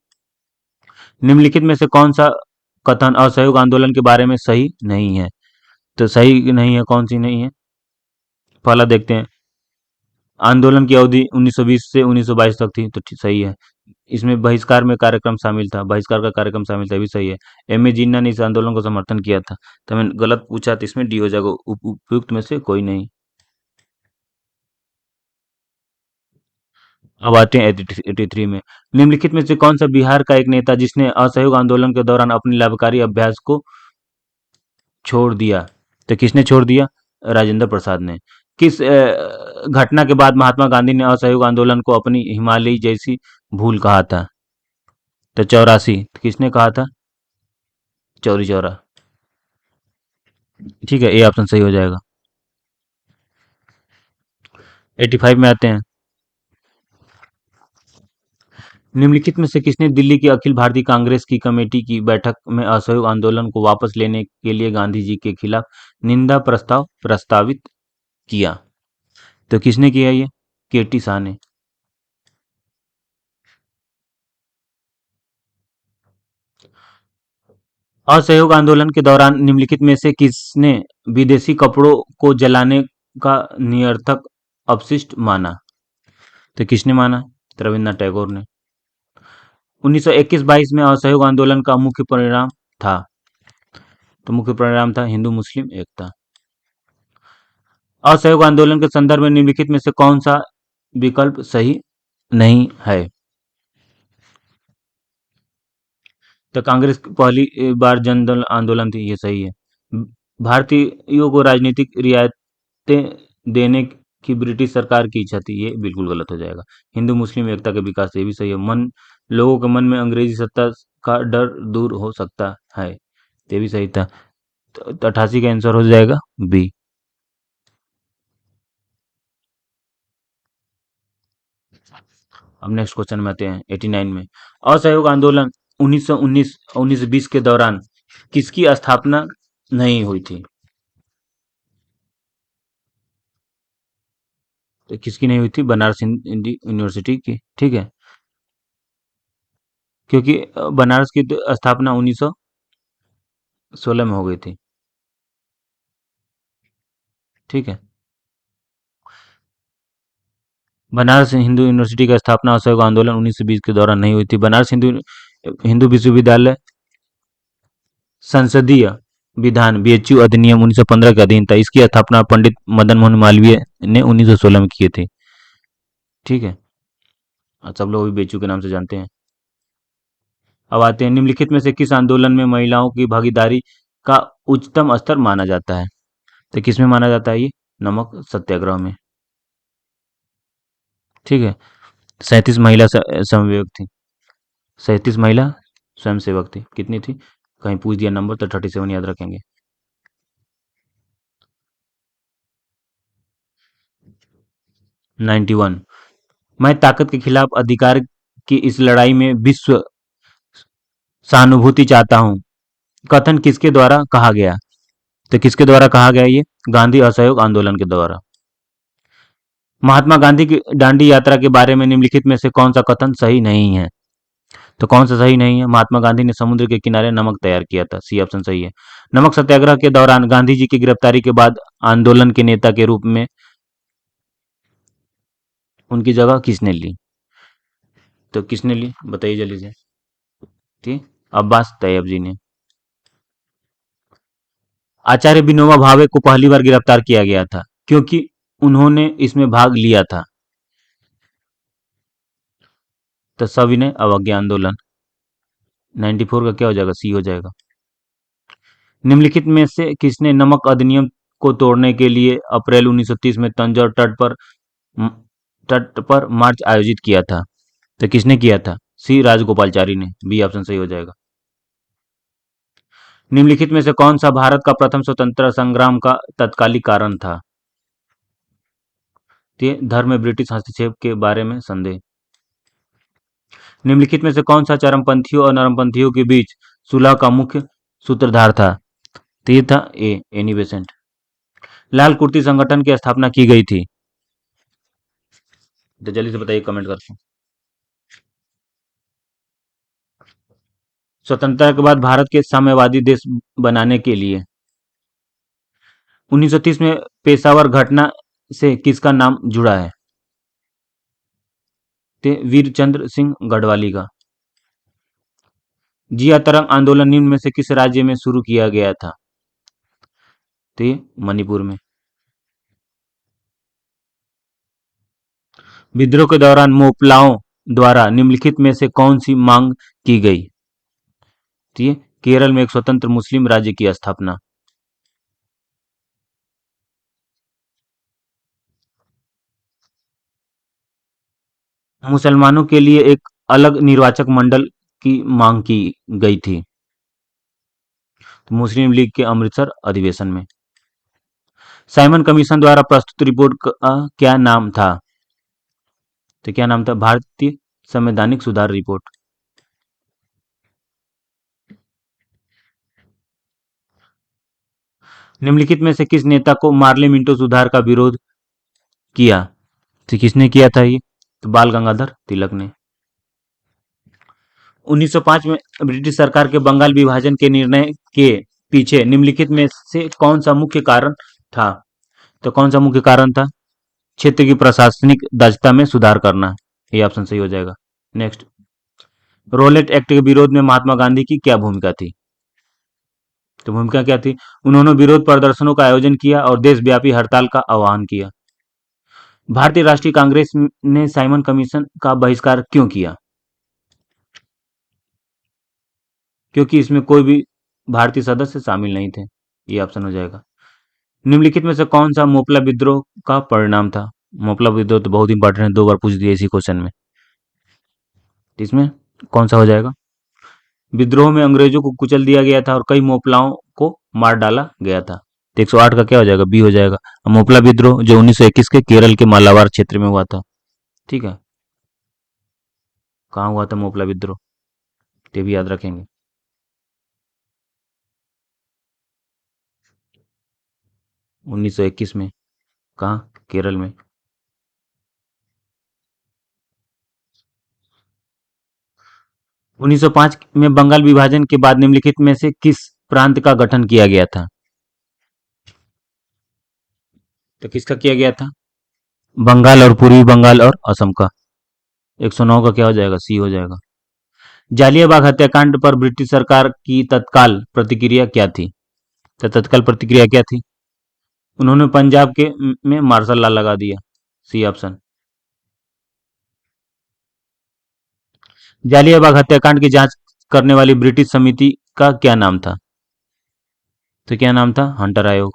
Speaker 1: निम्नलिखित में से कौन सा कथन असहयोग आंदोलन के बारे में सही नहीं है? तो सही नहीं है, कौन सी नहीं है? पहला देखते हैं, आंदोलन की अवधि 1920 से 1922 तक थी, तो सही है। इसमें बहिष्कार में कार्यक्रम शामिल था, बहिष्कार का कार्यक्रम शामिल था, ये भी सही है। एम ए जिन्ना ने इस आंदोलन को समर्थन किया था, तो मैंने गलत पूछा, तो इसमें डी हो जाएगा, उपयुक्त में से कोई नहीं। अब आते हैं 83 में, निम्नलिखित में से कौन सा बिहार का एक नेता जिसने असहयोग आंदोलन के दौरान अपने लाभकारी अभ्यास को छोड़ दिया? तो किसने छोड़ दिया? राजेंद्र प्रसाद ने। किस घटना के बाद महात्मा गांधी ने असहयोग आंदोलन को अपनी हिमालय जैसी भूल कहा था? तो 84, तो किसने कहा था? चौरी चौरा। ठीक है, ए ऑप्शन सही हो जाएगा। 85 में आते हैं, निम्नलिखित में से किसने दिल्ली की अखिल भारतीय कांग्रेस की कमेटी की बैठक में असहयोग आंदोलन को वापस लेने के लिए गांधी जी के खिलाफ निंदा प्रस्ताव प्रस्तावित किया? तो किसने किया ये? के टी शाह ने। असहयोग आंदोलन के दौरान निम्नलिखित में से किसने विदेशी कपड़ों को जलाने का निरर्थक अपशिष्ट माना? तो किसने माना? तो रविन्द्रनाथ टैगोर ने। 1921-22 में असहयोग आंदोलन का मुख्य परिणाम था, तो मुख्य परिणाम था हिंदू मुस्लिम एकता। असहयोग आंदोलन के संदर्भ में निम्नलिखित में से कौन सा विकल्प सही नहीं है? तो कांग्रेस की पहली बार जन दल आंदोलन थी, ये सही है। भारतीयों को राजनीतिक रियायतें देने की ब्रिटिश सरकार की इच्छा थी, ये बिल्कुल गलत हो जाएगा। हिंदू मुस्लिम एकता के विकास, ये भी सही है। मन लोगों के मन में अंग्रेजी सत्ता का डर दूर हो सकता है, ये भी सही था। तो 88 का आंसर हो जाएगा बी। अब नेक्स्ट क्वेश्चन में आते हैं 89 में, असहयोग आंदोलन 1919-1920 के दौरान किसकी स्थापना नहीं हुई थी? तो किसकी नहीं हुई थी? बनारस हिंदू यूनिवर्सिटी की। ठीक है, क्योंकि बनारस की तो स्थापना 1916 में हो गई थी। ठीक है, बनारस हिंदू यूनिवर्सिटी की स्थापना असहयोग आंदोलन 1920 के दौरान नहीं हुई थी। बनारस हिंदू हिंदू विश्वविद्यालय संसदीय विधान बीएचयू अधिनियम 1915 के अधीन था। इसकी स्थापना पंडित मदन मोहन मालवीय ने 1916 में किए थे। ठीक है, और सब लोग भी बीएचयू के नाम से जानते हैं। अब आते हैं, निम्नलिखित में से किस आंदोलन में महिलाओं की भागीदारी का उच्चतम स्तर माना जाता है? तो किस में माना जाता है ये? नमक सत्याग्रह में। ठीक है, 37 महिला समवियोग थी। 37 महिला स्वयंसेवक थी। कितनी थी? कहीं पूछ दिया नंबर तो 37 याद रखेंगे। 91। मैं ताकत के खिलाफ अधिकार की इस लड़ाई में विश्व सहानुभूति चाहता हूँ, कथन किसके द्वारा कहा गया? तो किसके द्वारा कहा गया ये? गांधी असहयोग आंदोलन के द्वारा। महात्मा गांधी की दांडी यात्रा के बारे में निम्नलिखित में से कौन सा कथन सही नहीं है? तो कौन सा सही नहीं है? महात्मा गांधी ने समुद्र के किनारे नमक तैयार किया था। सी ऑप्शन सही है। नमक सत्याग्रह के दौरान गांधी जी की गिरफ्तारी के बाद आंदोलन के नेता के रूप में उनकी जगह किसने ली? तो किसने ली बताइए जल्दी से। ठीक, अब्बास तैयब जी ने। आचार्य विनोबा भावे को पहली बार गिरफ्तार किया गया था क्योंकि उन्होंने इसमें भाग लिया था। तो सविनय अवज्ञा आंदोलन। 94 का क्या हो जाएगा? सी हो जाएगा। निम्नलिखित में से किसने नमक अधिनियम को तोड़ने के लिए अप्रैल 1930 में तंजौर तट पर मार्च आयोजित किया था? तो किसने किया था? सी राजगोपालचारी ने। बी ऑप्शन सही हो जाएगा। निम्नलिखित में से कौन सा भारत का प्रथम स्वतंत्रता संग्राम का तत्कालिक कारण था? ये धर्म में ब्रिटिश हस्तक्षेप के बारे में संदेह। निम्नलिखित में से कौन सा चरमपंथियों और नरमपंथियों के बीच सुलह का मुख्य सूत्रधार था? तो ये था ए एनी बेसेंट। लाल कुर्ती संगठन की स्थापना की गई थी? तो जल्दी से बताइए कमेंट करके। स्वतंत्रता के बाद भारत के साम्यवादी देश बनाने के लिए। 1930 में पेशावर घटना से किसका नाम जुड़ा है? ते वीरचंद्र सिंह गढ़वाली का। जिया तरंग आंदोलन निम्न में से किस राज्य में शुरू किया गया था? तो ये मणिपुर में। विद्रोह के दौरान मोपलाओं द्वारा निम्नलिखित में से कौन सी मांग की गई? तो ये केरल में एक स्वतंत्र मुस्लिम राज्य की स्थापना। मुसलमानों के लिए एक अलग निर्वाचक मंडल की मांग की गई थी। तो मुस्लिम लीग के अमृतसर अधिवेशन में। साइमन कमीशन द्वारा प्रस्तुत रिपोर्ट का क्या नाम था? तो क्या नाम था? भारतीय संवैधानिक सुधार रिपोर्ट। निम्नलिखित में से किस नेता को मार्ले मिंटो सुधार का विरोध किया? तो किसने किया था ये? तो बाल गंगाधर तिलक ने। 1905 में ब्रिटिश सरकार के बंगाल विभाजन के निर्णय के पीछे निम्नलिखित में से कौन सा मुख्य कारण था? तो कौन सा मुख्य कारण था? क्षेत्र की प्रशासनिक दक्षता में सुधार करना। ये ऑप्शन सही हो जाएगा। नेक्स्ट, रोलेट एक्ट के विरोध में महात्मा गांधी की क्या भूमिका थी? तो भूमिका क्या थी? उन्होंने विरोध प्रदर्शनों का आयोजन किया और देशव्यापी हड़ताल का आह्वान किया। भारतीय राष्ट्रीय कांग्रेस ने साइमन कमीशन का बहिष्कार क्यों किया? क्योंकि इसमें कोई भी भारतीय सदस्य शामिल नहीं थे। ये ऑप्शन हो जाएगा। निम्नलिखित में से कौन सा मोपला विद्रोह का परिणाम था? मोपला विद्रोह तो बहुत इंपॉर्टेंट है, 2 बार पूछ दिया इसी क्वेश्चन में। इसमें कौन सा हो जाएगा? विद्रोह में अंग्रेजों को कुचल दिया गया था और कई मोपलाओं को मार डाला गया था। तो 108 का क्या हो जाएगा? बी हो जाएगा। मोपला विद्रोह जो 1921 के केरल के मालाबार क्षेत्र में हुआ था। ठीक है, कहाँ हुआ था मोपला विद्रोह? ये भी याद रखेंगे। 1921 में। कहाँ? केरल में। 1905 में बंगाल विभाजन के बाद निम्नलिखित में से किस प्रांत का गठन किया गया था? तो किसका किया गया था? बंगाल और पूर्वी बंगाल और असम का। 109 का क्या हो जाएगा? सी हो जाएगा। जालियांवाला हत्याकांड पर ब्रिटिश सरकार की तत्काल प्रतिक्रिया क्या थी? तो तत्काल प्रतिक्रिया क्या थी? उन्होंने पंजाब के में मार्शल लॉ लगा दिया। C option. जालियांवाला हत्याकांड की जांच करने वाली ब्रिटिश समिति का क्या नाम था? तो क्या नाम था? हंटर आयोग।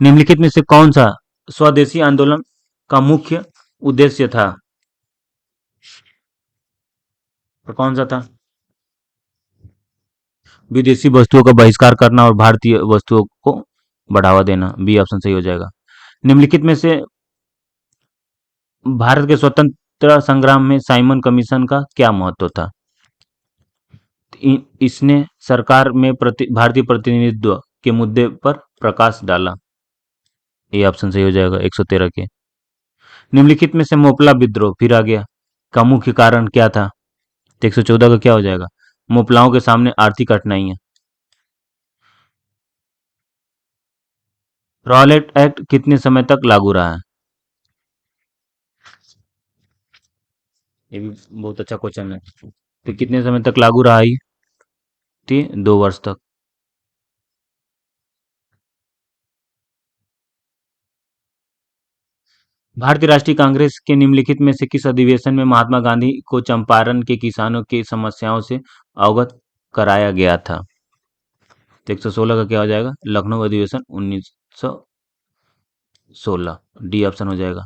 Speaker 1: निम्नलिखित में से कौन सा स्वदेशी आंदोलन का मुख्य उद्देश्य था? और कौन सा था? विदेशी वस्तुओं का बहिष्कार करना और भारतीय वस्तुओं को बढ़ावा देना, बी ऑप्शन सही हो जाएगा। निम्नलिखित में से भारत के स्वतंत्रता संग्राम में साइमन कमीशन का क्या महत्व था? इसने सरकार में भारतीय प्रतिनिधित्व के मुद्दे पर प्रकाश डाला। ये ऑप्शन सही हो जाएगा 113 के। निम्नलिखित में से मोपला विद्रोह फिर आ गया का मुख्य कारण क्या था? तो 114 का क्या हो जाएगा? मोपलाओं के सामने आर्थिक कठिनाइयां। रॉलेट एक्ट कितने समय तक लागू रहा है? ये भी बहुत अच्छा क्वेश्चन है। तो कितने समय तक लागू रहा ये? 2 वर्ष तक। भारतीय राष्ट्रीय कांग्रेस के निम्नलिखित में से किस अधिवेशन में महात्मा गांधी को चंपारण के किसानों की समस्याओं से अवगत कराया गया था? तो 116 का क्या हो जाएगा? लखनऊ अधिवेशन 1916, डी ऑप्शन हो जाएगा।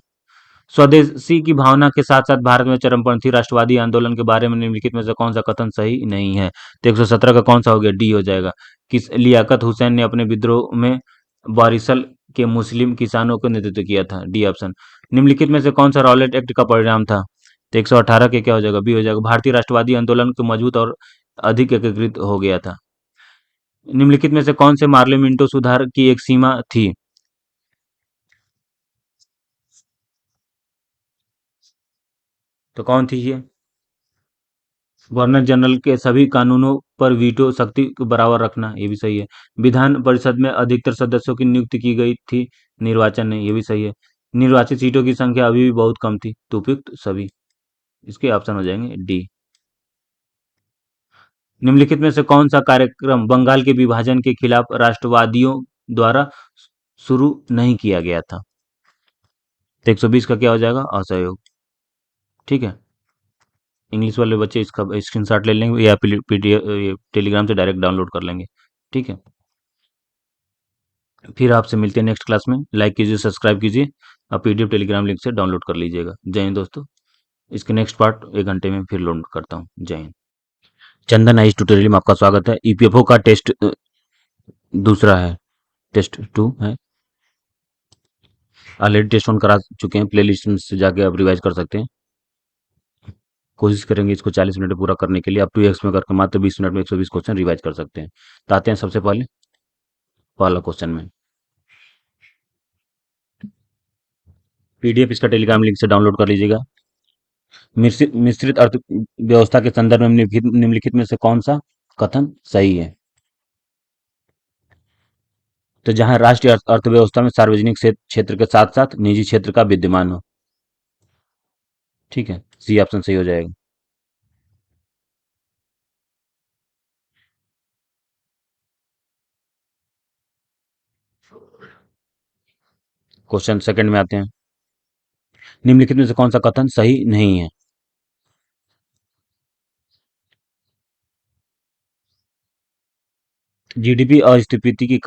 Speaker 1: स्वदेशी की भावना के साथ साथ भारत में चरमपंथी राष्ट्रवादी आंदोलन के बारे में निम्नलिखित में से कौन सा कथन सही नहीं है? तो 117 का कौन सा हो गया? डी हो जाएगा। किस लियाकत हुसैन ने अपने विद्रोह में बारिसल के मुस्लिम किसानों को नेतृत्व किया था? D option. निम्नलिखित में से कौन सा रॉलेट एक्ट का परिणाम था? तो 118 के क्या हो जाएगा? बी हो जाएगा। भारतीय राष्ट्रवादी आंदोलन को मजबूत और अधिक एकीकृत हो गया था। निम्नलिखित में से कौन से पार्लियामेंटो सुधार की एक सीमा थी? तो कौन थी ये? गवर्नर जनरल के सभी कानूनों पर वीटो शक्ति को बराबर रखना, ये भी सही है। विधान परिषद में अधिकतर सदस्यों की नियुक्ति की गई थी निर्वाचन ने, ये भी सही है। निर्वाचित सीटों की संख्या अभी भी बहुत कम थी, तो उपयुक्त सभी। इसके ऑप्शन हो जाएंगे डी। निम्नलिखित में से कौन सा कार्यक्रम बंगाल के विभाजन के खिलाफ राष्ट्रवादियों द्वारा शुरू नहीं किया गया था? तो 120 का क्या हो जाएगा? असहयोग। ठीक है। इंग्लिश वाले बच्चे इसका स्क्रीनशॉट ले लेंगे या पीडीएफ टेलीग्राम से डायरेक्ट डाउनलोड कर लेंगे। ठीक है। फिर आपसे मिलते हैं नेक्स्ट क्लास में। लाइक कीजिए, सब्सक्राइब कीजिए और पीडीएफ टेलीग्राम लिंक से डाउनलोड कर लीजिएगा। जय हिंद दोस्तों। इसके नेक्स्ट पार्ट 1 घंटे में फिर लोड करता हूँ। जय हिंद। चंदन आइस ट्यूटोरियल में आपका स्वागत है। ईपीएफओ का टेस्ट दूसरा है, टेस्ट 2 है। ऑलरेडी टेस्ट 1 करा चुके हैं, प्ले लिस्ट से जाके आप रिवाइज कर सकते हैं। कोशिश करेंगे इसको 40 मिनट में पूरा करने के लिए। अब 2x में करके मात्र 20 मिनट में 120 क्वेश्चन रिवाइज कर सकते हैं। तो आते हैं सबसे पहले पहला क्वेश्चन में। पीडीएफ इसका टेलीग्राम लिंक से डाउनलोड कर लीजिएगा। मिश्रित अर्थव्यवस्था के संदर्भ में निम्नलिखित में से कौन सा कथन सही है? तो जहां राष्ट्रीय अर्थव्यवस्था में सार्वजनिक क्षेत्र के साथ साथ निजी क्षेत्र का विद्यमान हो। ठीक है, सी ऑप्शन सही हो जाएगा। क्वेश्चन सेकंड में आते हैं। निम्नलिखित में से कौन सा कथन सही नहीं है? जीडीपी अस्थिरता की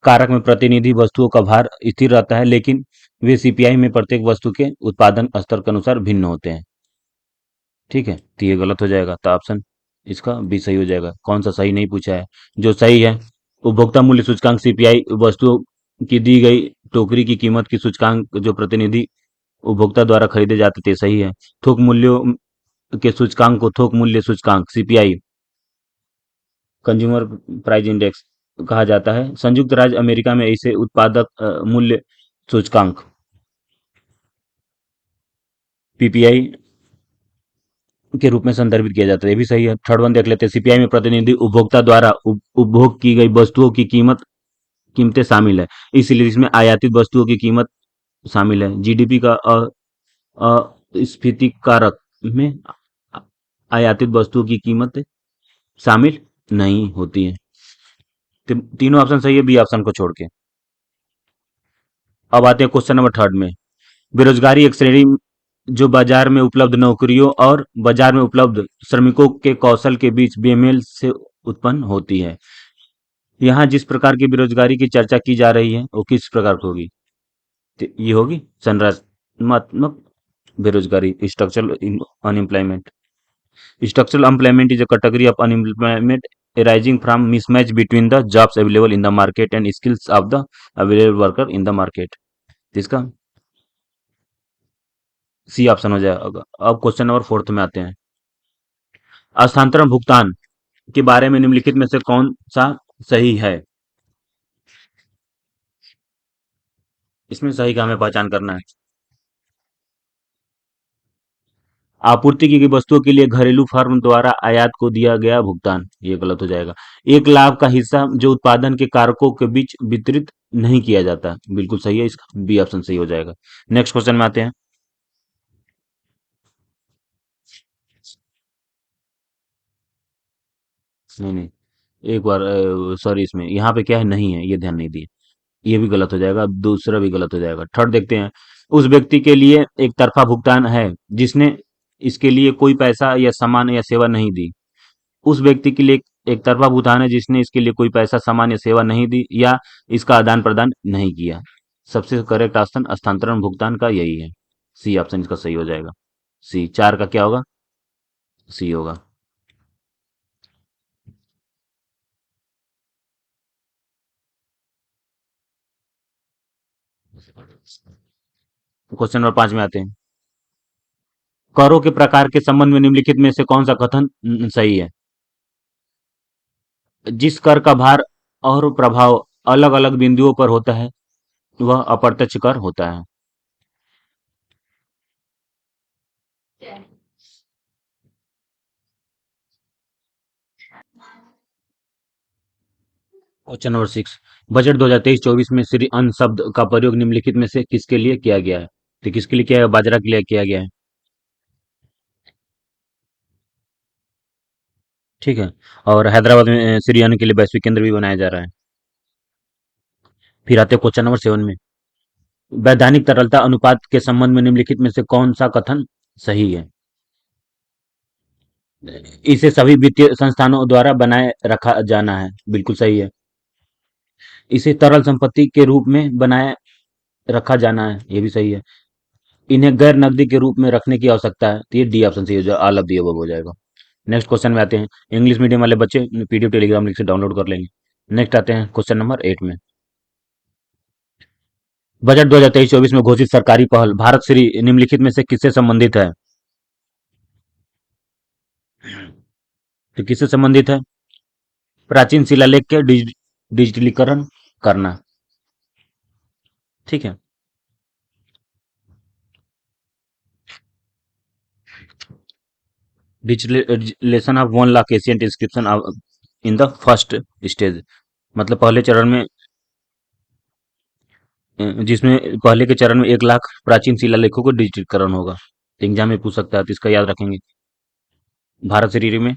Speaker 1: कारक में प्रतिनिधि वस्तुओं का भार स्थिर रहता है, लेकिन वे सीपीआई में प्रत्येक वस्तु के उत्पादन स्तर के अनुसार भिन्न होते हैं। ठीक है, तो ये गलत हो जाएगा। तो ऑप्शन इसका बी सही हो जाएगा। कौन सा सही नहीं पूछा है? जो सही है, उपभोक्ता मूल्य सूचकांक सीपीआई वस्तुओं की दी गई टोकरी की कीमत की सूचकांक जो प्रतिनिधि उपभोक्ता द्वारा खरीदे जाते थे, सही है। थोक मूल्यों के सूचकांक को थोक मूल्य सूचकांक सीपीआई, कंज्यूमर प्राइस इंडेक्स कहा जाता है। संयुक्त राज्य अमेरिका में इसे उत्पादक मूल्य सूचकांक पीपीआई के रूप में संदर्भित किया जाता है। ये भी सही है। थर्ड वन देख लेते हैं। सीपीआई में प्रतिनिधि उपभोक्ता द्वारा उपभोग की गई वस्तुओं की कीमतें शामिल है, इसलिए इसमें आयातित वस्तुओं की कीमत शामिल है। जीडीपी का अस्फीति कारक में आयातित वस्तुओं की कीमत शामिल नहीं होती है। तीनों ऑप्शन सही है बी ऑप्शन को छोड़ के। अब आते हैं क्वेश्चन नंबर थर्ड में। बेरोजगारी एक श्रेणी जो बाजार में उपलब्ध नौकरियों और बाजार में उपलब्ध श्रमिकों के कौशल के बीच बेमेल से उत्पन्न होती है। यहाँ जिस प्रकार की बेरोजगारी की चर्चा की जा रही है वो किस प्रकार की होगी? तो ये होगी संरचनात्मक बेरोजगारी, structural unemployment. Structural employment is a category of unemployment arising from mismatch between the jobs available in the market and skills of the available worker in the market. इसका सी ऑप्शन हो जाएगा। अब क्वेश्चन नंबर फोर्थ में आते हैं। स्थानांतरण भुगतान के बारे में निम्नलिखित में से कौन सा सही है? इसमें सही का हमें पहचान करना है। आपूर्ति की गई वस्तुओं के लिए घरेलू फर्म द्वारा आयात को दिया गया भुगतान, ये गलत हो जाएगा। एक लाभ का हिस्सा जो उत्पादन के कारकों के बीच वितरित नहीं किया जाता, बिल्कुल सही है, इसका बी ऑप्शन सही हो जाएगा। नेक्स्ट क्वेश्चन में आते हैं। नहीं नहीं, एक बार सॉरी, इसमें यहाँ पे क्या है, नहीं है, ये ध्यान नहीं दिए, ये भी गलत हो जाएगा, दूसरा भी गलत हो जाएगा। थर्ड देखते हैं। उस व्यक्ति के लिए एक तरफा भुगतान है जिसने इसके लिए कोई पैसा या सामान या सेवा नहीं दी। उस व्यक्ति के लिए एक तरफा भुगतान है जिसने इसके लिए कोई पैसा सामान या सेवा नहीं दी या इसका आदान प्रदान नहीं किया। सबसे करेक्ट ऑप्शन स्थानांतरण भुगतान का यही है, सी ऑप्शन इसका सही हो जाएगा। सी, चार का क्या होगा? सी होगा। क्वेश्चन नंबर 5 में आते हैं। करों के प्रकार के संबंध में निम्नलिखित में से कौन सा कथन सही है? जिस कर का भार और प्रभाव अलग अलग बिंदुओं पर होता है वह अप्रत्यक्ष कर होता है। Question number 6। बजट 2023-24 में श्री अन्न शब्द का प्रयोग निम्नलिखित में से किसके लिए किया गया है? तो किसके लिए किया है? बाजरा के लिए किया गया है। ठीक है। और हैदराबाद में श्री अन्न के लिए वैश्विक केंद्र भी बनाया जा रहा है। फिर आते हैं क्वेश्चन नंबर 7 में। वैधानिक तरलता अनुपात के संबंध में निम्नलिखित में से कौन सा कथन सही है? इसे सभी वित्तीय संस्थानों द्वारा बनाए रखा जाना है, बिल्कुल सही है। इसे तरल संपत्ति के रूप में बनाए रखा जाना है, ये भी सही है। इन्हें गैर नकदी के रूप में रखने की आवश्यकता है, तो ये डी ऑप्शन सही हो जाएगा, ऑल ऑफ दी अबव हो जाएगा। नेक्स्ट क्वेश्चन में आते हैं। इंग्लिश मीडियम वाले बच्चे पीडीएफ टेलीग्राम लिंक से डाउनलोड कर लेंगे। नेक्स्ट आते हैं क्वेश्चन नंबर 8 में। बजट 2023-24 में घोषित सरकारी पहल भारत श्री निम्नलिखित में से किससे संबंधित है? तो किससे संबंधित है? प्राचीन शिलालेख के डिजिटलीकरण करना। ठीक है। Digitalisation of 1 lakh ancient inscription in the first stage, मतलब पहले चरण में, जिसमें पहले के चरण में 1 लाख प्राचीन शिलालेखों को डिजिटलीकरण होगा। एग्जाम में पूछ सकता है, तो इसका याद रखेंगे। भारत शरीर में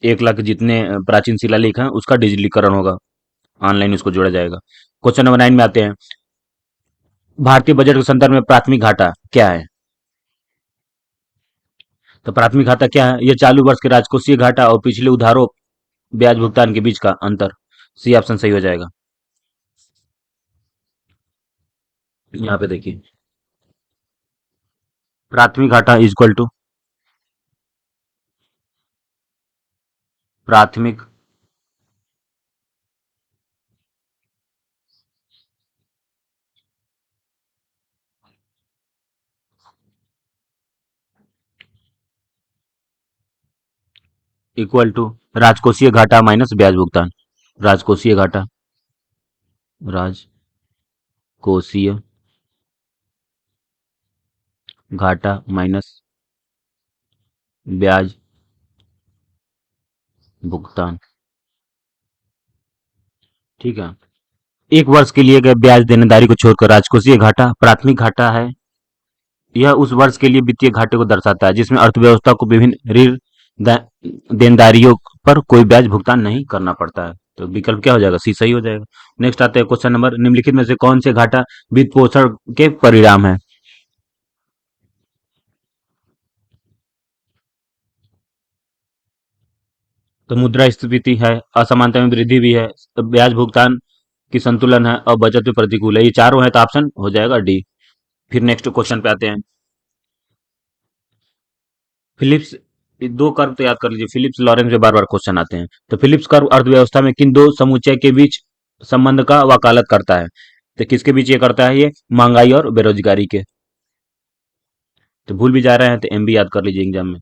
Speaker 1: 1 लाख जितने प्राचीन शिलालेख हैं उसका डिजिटलीकरण होगा, ऑनलाइन उसको जोड़ा जाएगा। क्वेश्चन नंबर 9 में आते हैं। भारतीय बजट के संदर्भ में प्राथमिक घाटा क्या है? तो प्राथमिक घाटा क्या है? ये चालू वर्ष के राजकोषीय घाटा और पिछले उधारों ब्याज भुगतान के बीच का अंतर। सी ऑप्शन सही हो जाएगा। यहाँ पे देखिए, प्राथमिक घाटा इज इक्वल टू प्राथमिक इक्वल टू राजकोषीय घाटा माइनस ब्याज भुगतान। राजकोषीय घाटा, राजकोषीय घाटा माइनस ब्याज भुगतान। ठीक है। एक वर्ष के लिए गए ब्याज देनेदारी को छोड़कर राजकोषीय घाटा प्राथमिक घाटा है। यह उस वर्ष के लिए वित्तीय घाटे को दर्शाता है जिसमें अर्थव्यवस्था को विभिन्न ऋण देनदारियों पर कोई ब्याज भुगतान नहीं करना पड़ता है। तो विकल्प क्या हो जाएगा? सी सही हो जाएगा। नेक्स्ट आते हैं क्वेश्चन नंबर। निम्नलिखित में से कौन से घाटा वित्त पोषण के परिणाम है? तो मुद्रास्फीति है, असमानता में वृद्धि भी है, ब्याज भुगतान की संतुलन है और बचत में प्रतिकूल है। ये चारों है, तो ऑप्शन हो जाएगा डी। फिर नेक्स्ट क्वेश्चन पे आते हैं। फिलिप्स ये दो कर्व तो याद कर लीजिए, फिलिप्स लॉरेंस में बार बार क्वेश्चन आते हैं। तो फिलिप्स कर्व अर्थव्यवस्था में किन दो समुच्चय के बीच संबंध का वकालत करता है? तो किसके बीच ये करता है? ये महंगाई और बेरोजगारी के। तो भूल भी जा रहे हैं तो एम भी याद कर लीजिए एग्जाम में।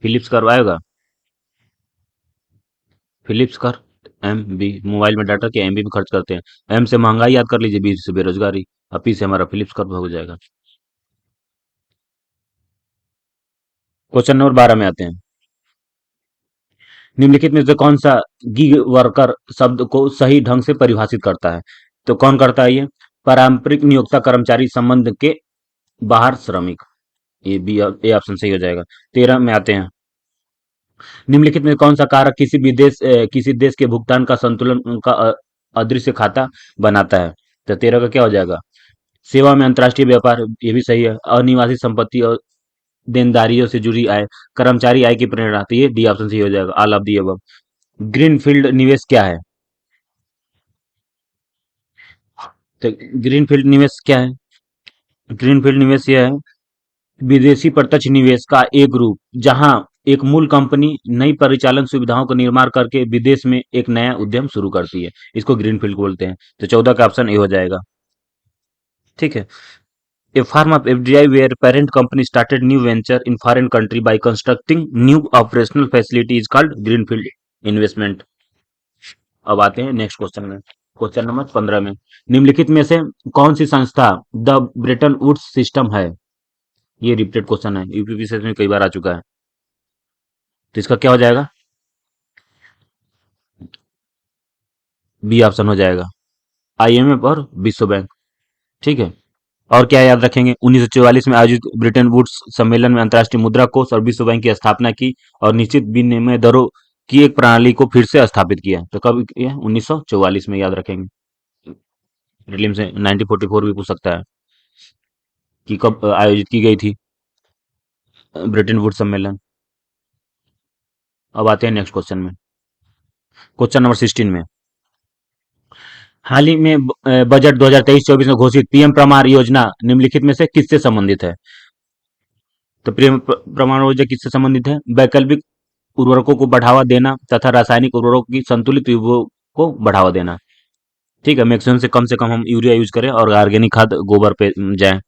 Speaker 1: फिलिप्स कर्व आएगा, Phillips curve M B, mobile में डाटा के एमबी में खर्च करते हैं। एम से महंगाई याद कर लीजिए, बी से बेरोजगारी, और पी से हमारा फिलिप्स कर्व हो जाएगा। क्वेश्चन नंबर 12 में आते हैं। निम्नलिखित में से कौन सा गिग वर्कर शब्द को सही ढंग से परिभाषित करता है? तो कौन करता है ये? पारंपरिक नियोक्ता कर्मचारी संबंध के बाहर श्रमिक। ये बी, ए ऑप्शन सही हो जाएगा। 13 में आते हैं। निम्नलिखित में कौन सा कारक किसी देश के भुगतान का संतुलन उनका अदृश्य खाता बनाता है? तो 13 का क्या हो जाएगा? सेवा में अंतर्राष्ट्रीय व्यापार, ये भी सही है। अनिवासी संपत्ति और देनदारियों से जुड़ी आय, कर्मचारी आय की प्रेरणा, तो ये डी ऑप्शन सही हो जाएगा, all of the above. Greenfield निवेश क्या है? तो ग्रीनफील्ड निवेश क्या है? ग्रीनफील्ड निवेश यह है विदेशी प्रत्यक्ष निवेश का एक रूप, जहां एक मूल कंपनी नई परिचालन सुविधाओं का निर्माण करके विदेश में एक नया उद्यम शुरू करती है। इसको ग्रीनफील्ड बोलते हैं। तो 14 का ऑप्शन ए हो जाएगा। ठीक है। A firm of FDI where parent company started new venture in foreign country by constructing new operational facility is called greenfield investment। अब आते हैं नेक्स्ट क्वेश्चन में, क्वेश्चन नंबर 15 में। निम्नलिखित में से कौन सी संस्था द ब्रेटन वुड्स सिस्टम है? ये रिपीटेड क्वेश्चन है, यूपीपीसीएस में कई बार आ चुका है। तो इसका क्या हो जाएगा? बी ऑप्शन हो जाएगा, आईएमएफ और विश्व बैंक। ठीक है। और क्या याद रखेंगे? 1944 में आयोजित ब्रिटेन वुड्स सम्मेलन में अंतर्राष्ट्रीय मुद्रा कोष और विश्व बैंक की स्थापना की और निश्चित विनिमय दरों की एक प्रणाली को फिर से स्थापित किया। तो कब किया? 1944 में, याद रखेंगे। प्रीलिम से 1944 भी पूछ सकता है कि कब आयोजित की गई थी ब्रिटेन वुड्स सम्मेलन। अब आते हैं नेक्स्ट क्वेश्चन में, क्वेश्चन नंबर 16 में। हाल ही में बजट 2023-24 में घोषित पीएम प्रमाण योजना निम्नलिखित में से किससे संबंधित है? तो पीएम प्रमाण योजना किससे संबंधित है? वैकल्पिक उर्वरकों को बढ़ावा देना तथा रासायनिक उर्वरकों की संतुलित उपयोग को बढ़ावा देना। ठीक है, मैक्सिमम से कम हम यूरिया यूज करें और ऑर्गेनिक खाद गोबर पे जाएं।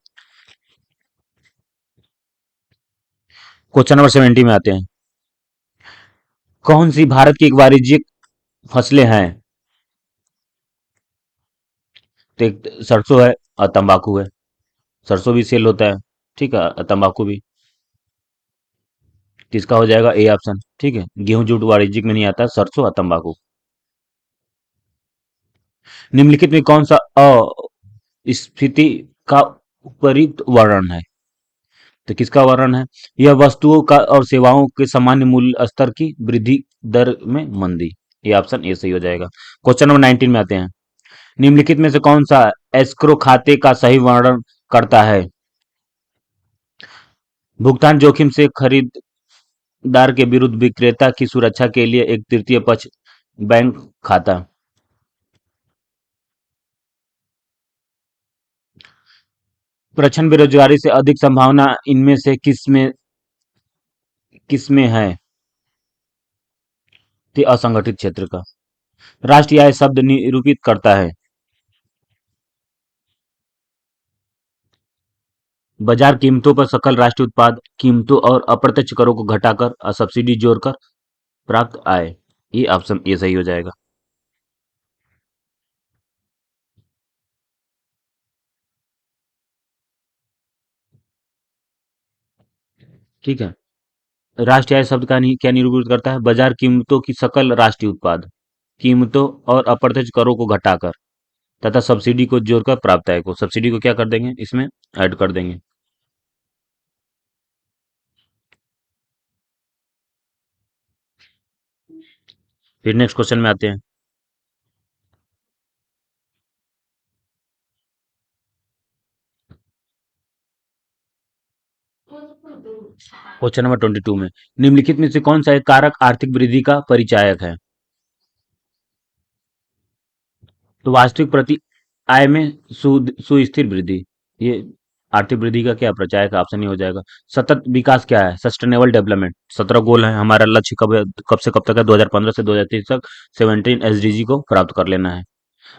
Speaker 1: क्वेश्चन नंबर 70 में आते हैं। कौन सी भारत की एक वाणिज्यिक फसलें हैं? तो एक सरसों है और तंबाकू है। सरसों भी सेल होता है, ठीक है, और तंबाकू भी। किसका हो जाएगा? A option. ठीक है, गेहूं जूट वाणिज्यिक में नहीं आता, सरसों और तंबाकू। निम्नलिखित में कौन सा अस्फीति का उपयुक्त वर्णन है? तो किसका वर्णन है? यह वस्तुओं का और सेवाओं के सामान्य मूल्य स्तर की वृद्धि दर में मंदी। ये ऑप्शन ए सही हो जाएगा। क्वेश्चन नंबर 19 में आते हैं। निम्नलिखित में से कौन सा एस्क्रो खाते का सही वर्णन करता है? भुगतान जोखिम से खरीदार के विरुद्ध विक्रेता की सुरक्षा के लिए एक तृतीय पक्ष बैंक खाता। प्रचंड बेरोजगारी से अधिक संभावना इनमें से किस में है? कि असंगठित क्षेत्र का। राष्ट्रीय आय शब्द निरूपित करता है बाजार कीमतों पर सकल राष्ट्रीय उत्पाद कीमतों और अप्रत्यक्ष करों को घटाकर और सब्सिडी जोड़कर प्राप्त आय। ये ऑप्शन ये सही हो जाएगा। ठीक है। राष्ट्रीय आय शब्द का क्या निरूपित करता है? बाजार कीमतों की सकल राष्ट्रीय उत्पाद कीमतों और अप्रत्यक्ष करों को घटाकर तथा सब्सिडी को जोड़कर प्राप्त आय को। सब्सिडी को क्या कर देंगे? इसमें ऐड कर देंगे। फिर नेक्स्ट क्वेश्चन में आते हैं। क्वेश्चन नंबर 22 में। निम्नलिखित में से कौन सा एक कारक आर्थिक वृद्धि का परिचायक है? तो वास्तविक प्रति आय में सुस्थिर वृद्धि। ये आर्थिक वृद्धि का क्या प्रचार का ऑप्शन ही हो जाएगा। सतत विकास क्या है, सस्टेनेबल डेवलपमेंट। 17 गोल है हमारा, लक्ष्य कब से कब तक है, 2015 से 2030 तक 17 एसडीजी को प्राप्त कर लेना है।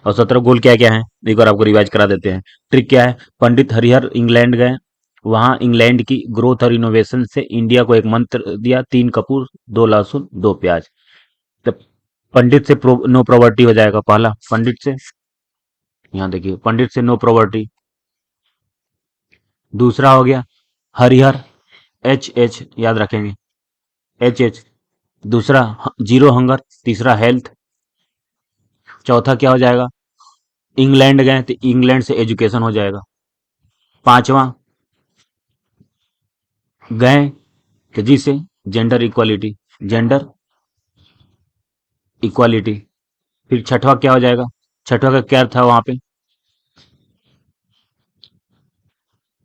Speaker 1: और 17 गोल क्या क्या है, एक बार आपको रिवाइज करा देते हैं। ट्रिक क्या है, पंडित हरिहर इंग्लैंड गए, वहां इंग्लैंड की ग्रोथ और इनोवेशन से इंडिया को एक मंत्र दिया, 3 कपूर 2 लहसुन 2 प्याज। तो पंडित से नो प्रॉवर्टी हो जाएगा, पहला पंडित से, यहाँ देखिए पंडित से नो प्रॉवर्टी। दूसरा हो गया हरिहर, एच एच याद रखेंगे, एच एच। दूसरा जीरो हंगर, तीसरा हेल्थ। चौथा क्या हो जाएगा, इंग्लैंड गए तो इंग्लैंड से एजुकेशन हो जाएगा। पांचवा गए कि जिसे जेंडर इक्वालिटी, जेंडर इक्वालिटी। फिर छठवा क्या हो जाएगा, छठवा का क्या था वहां पे,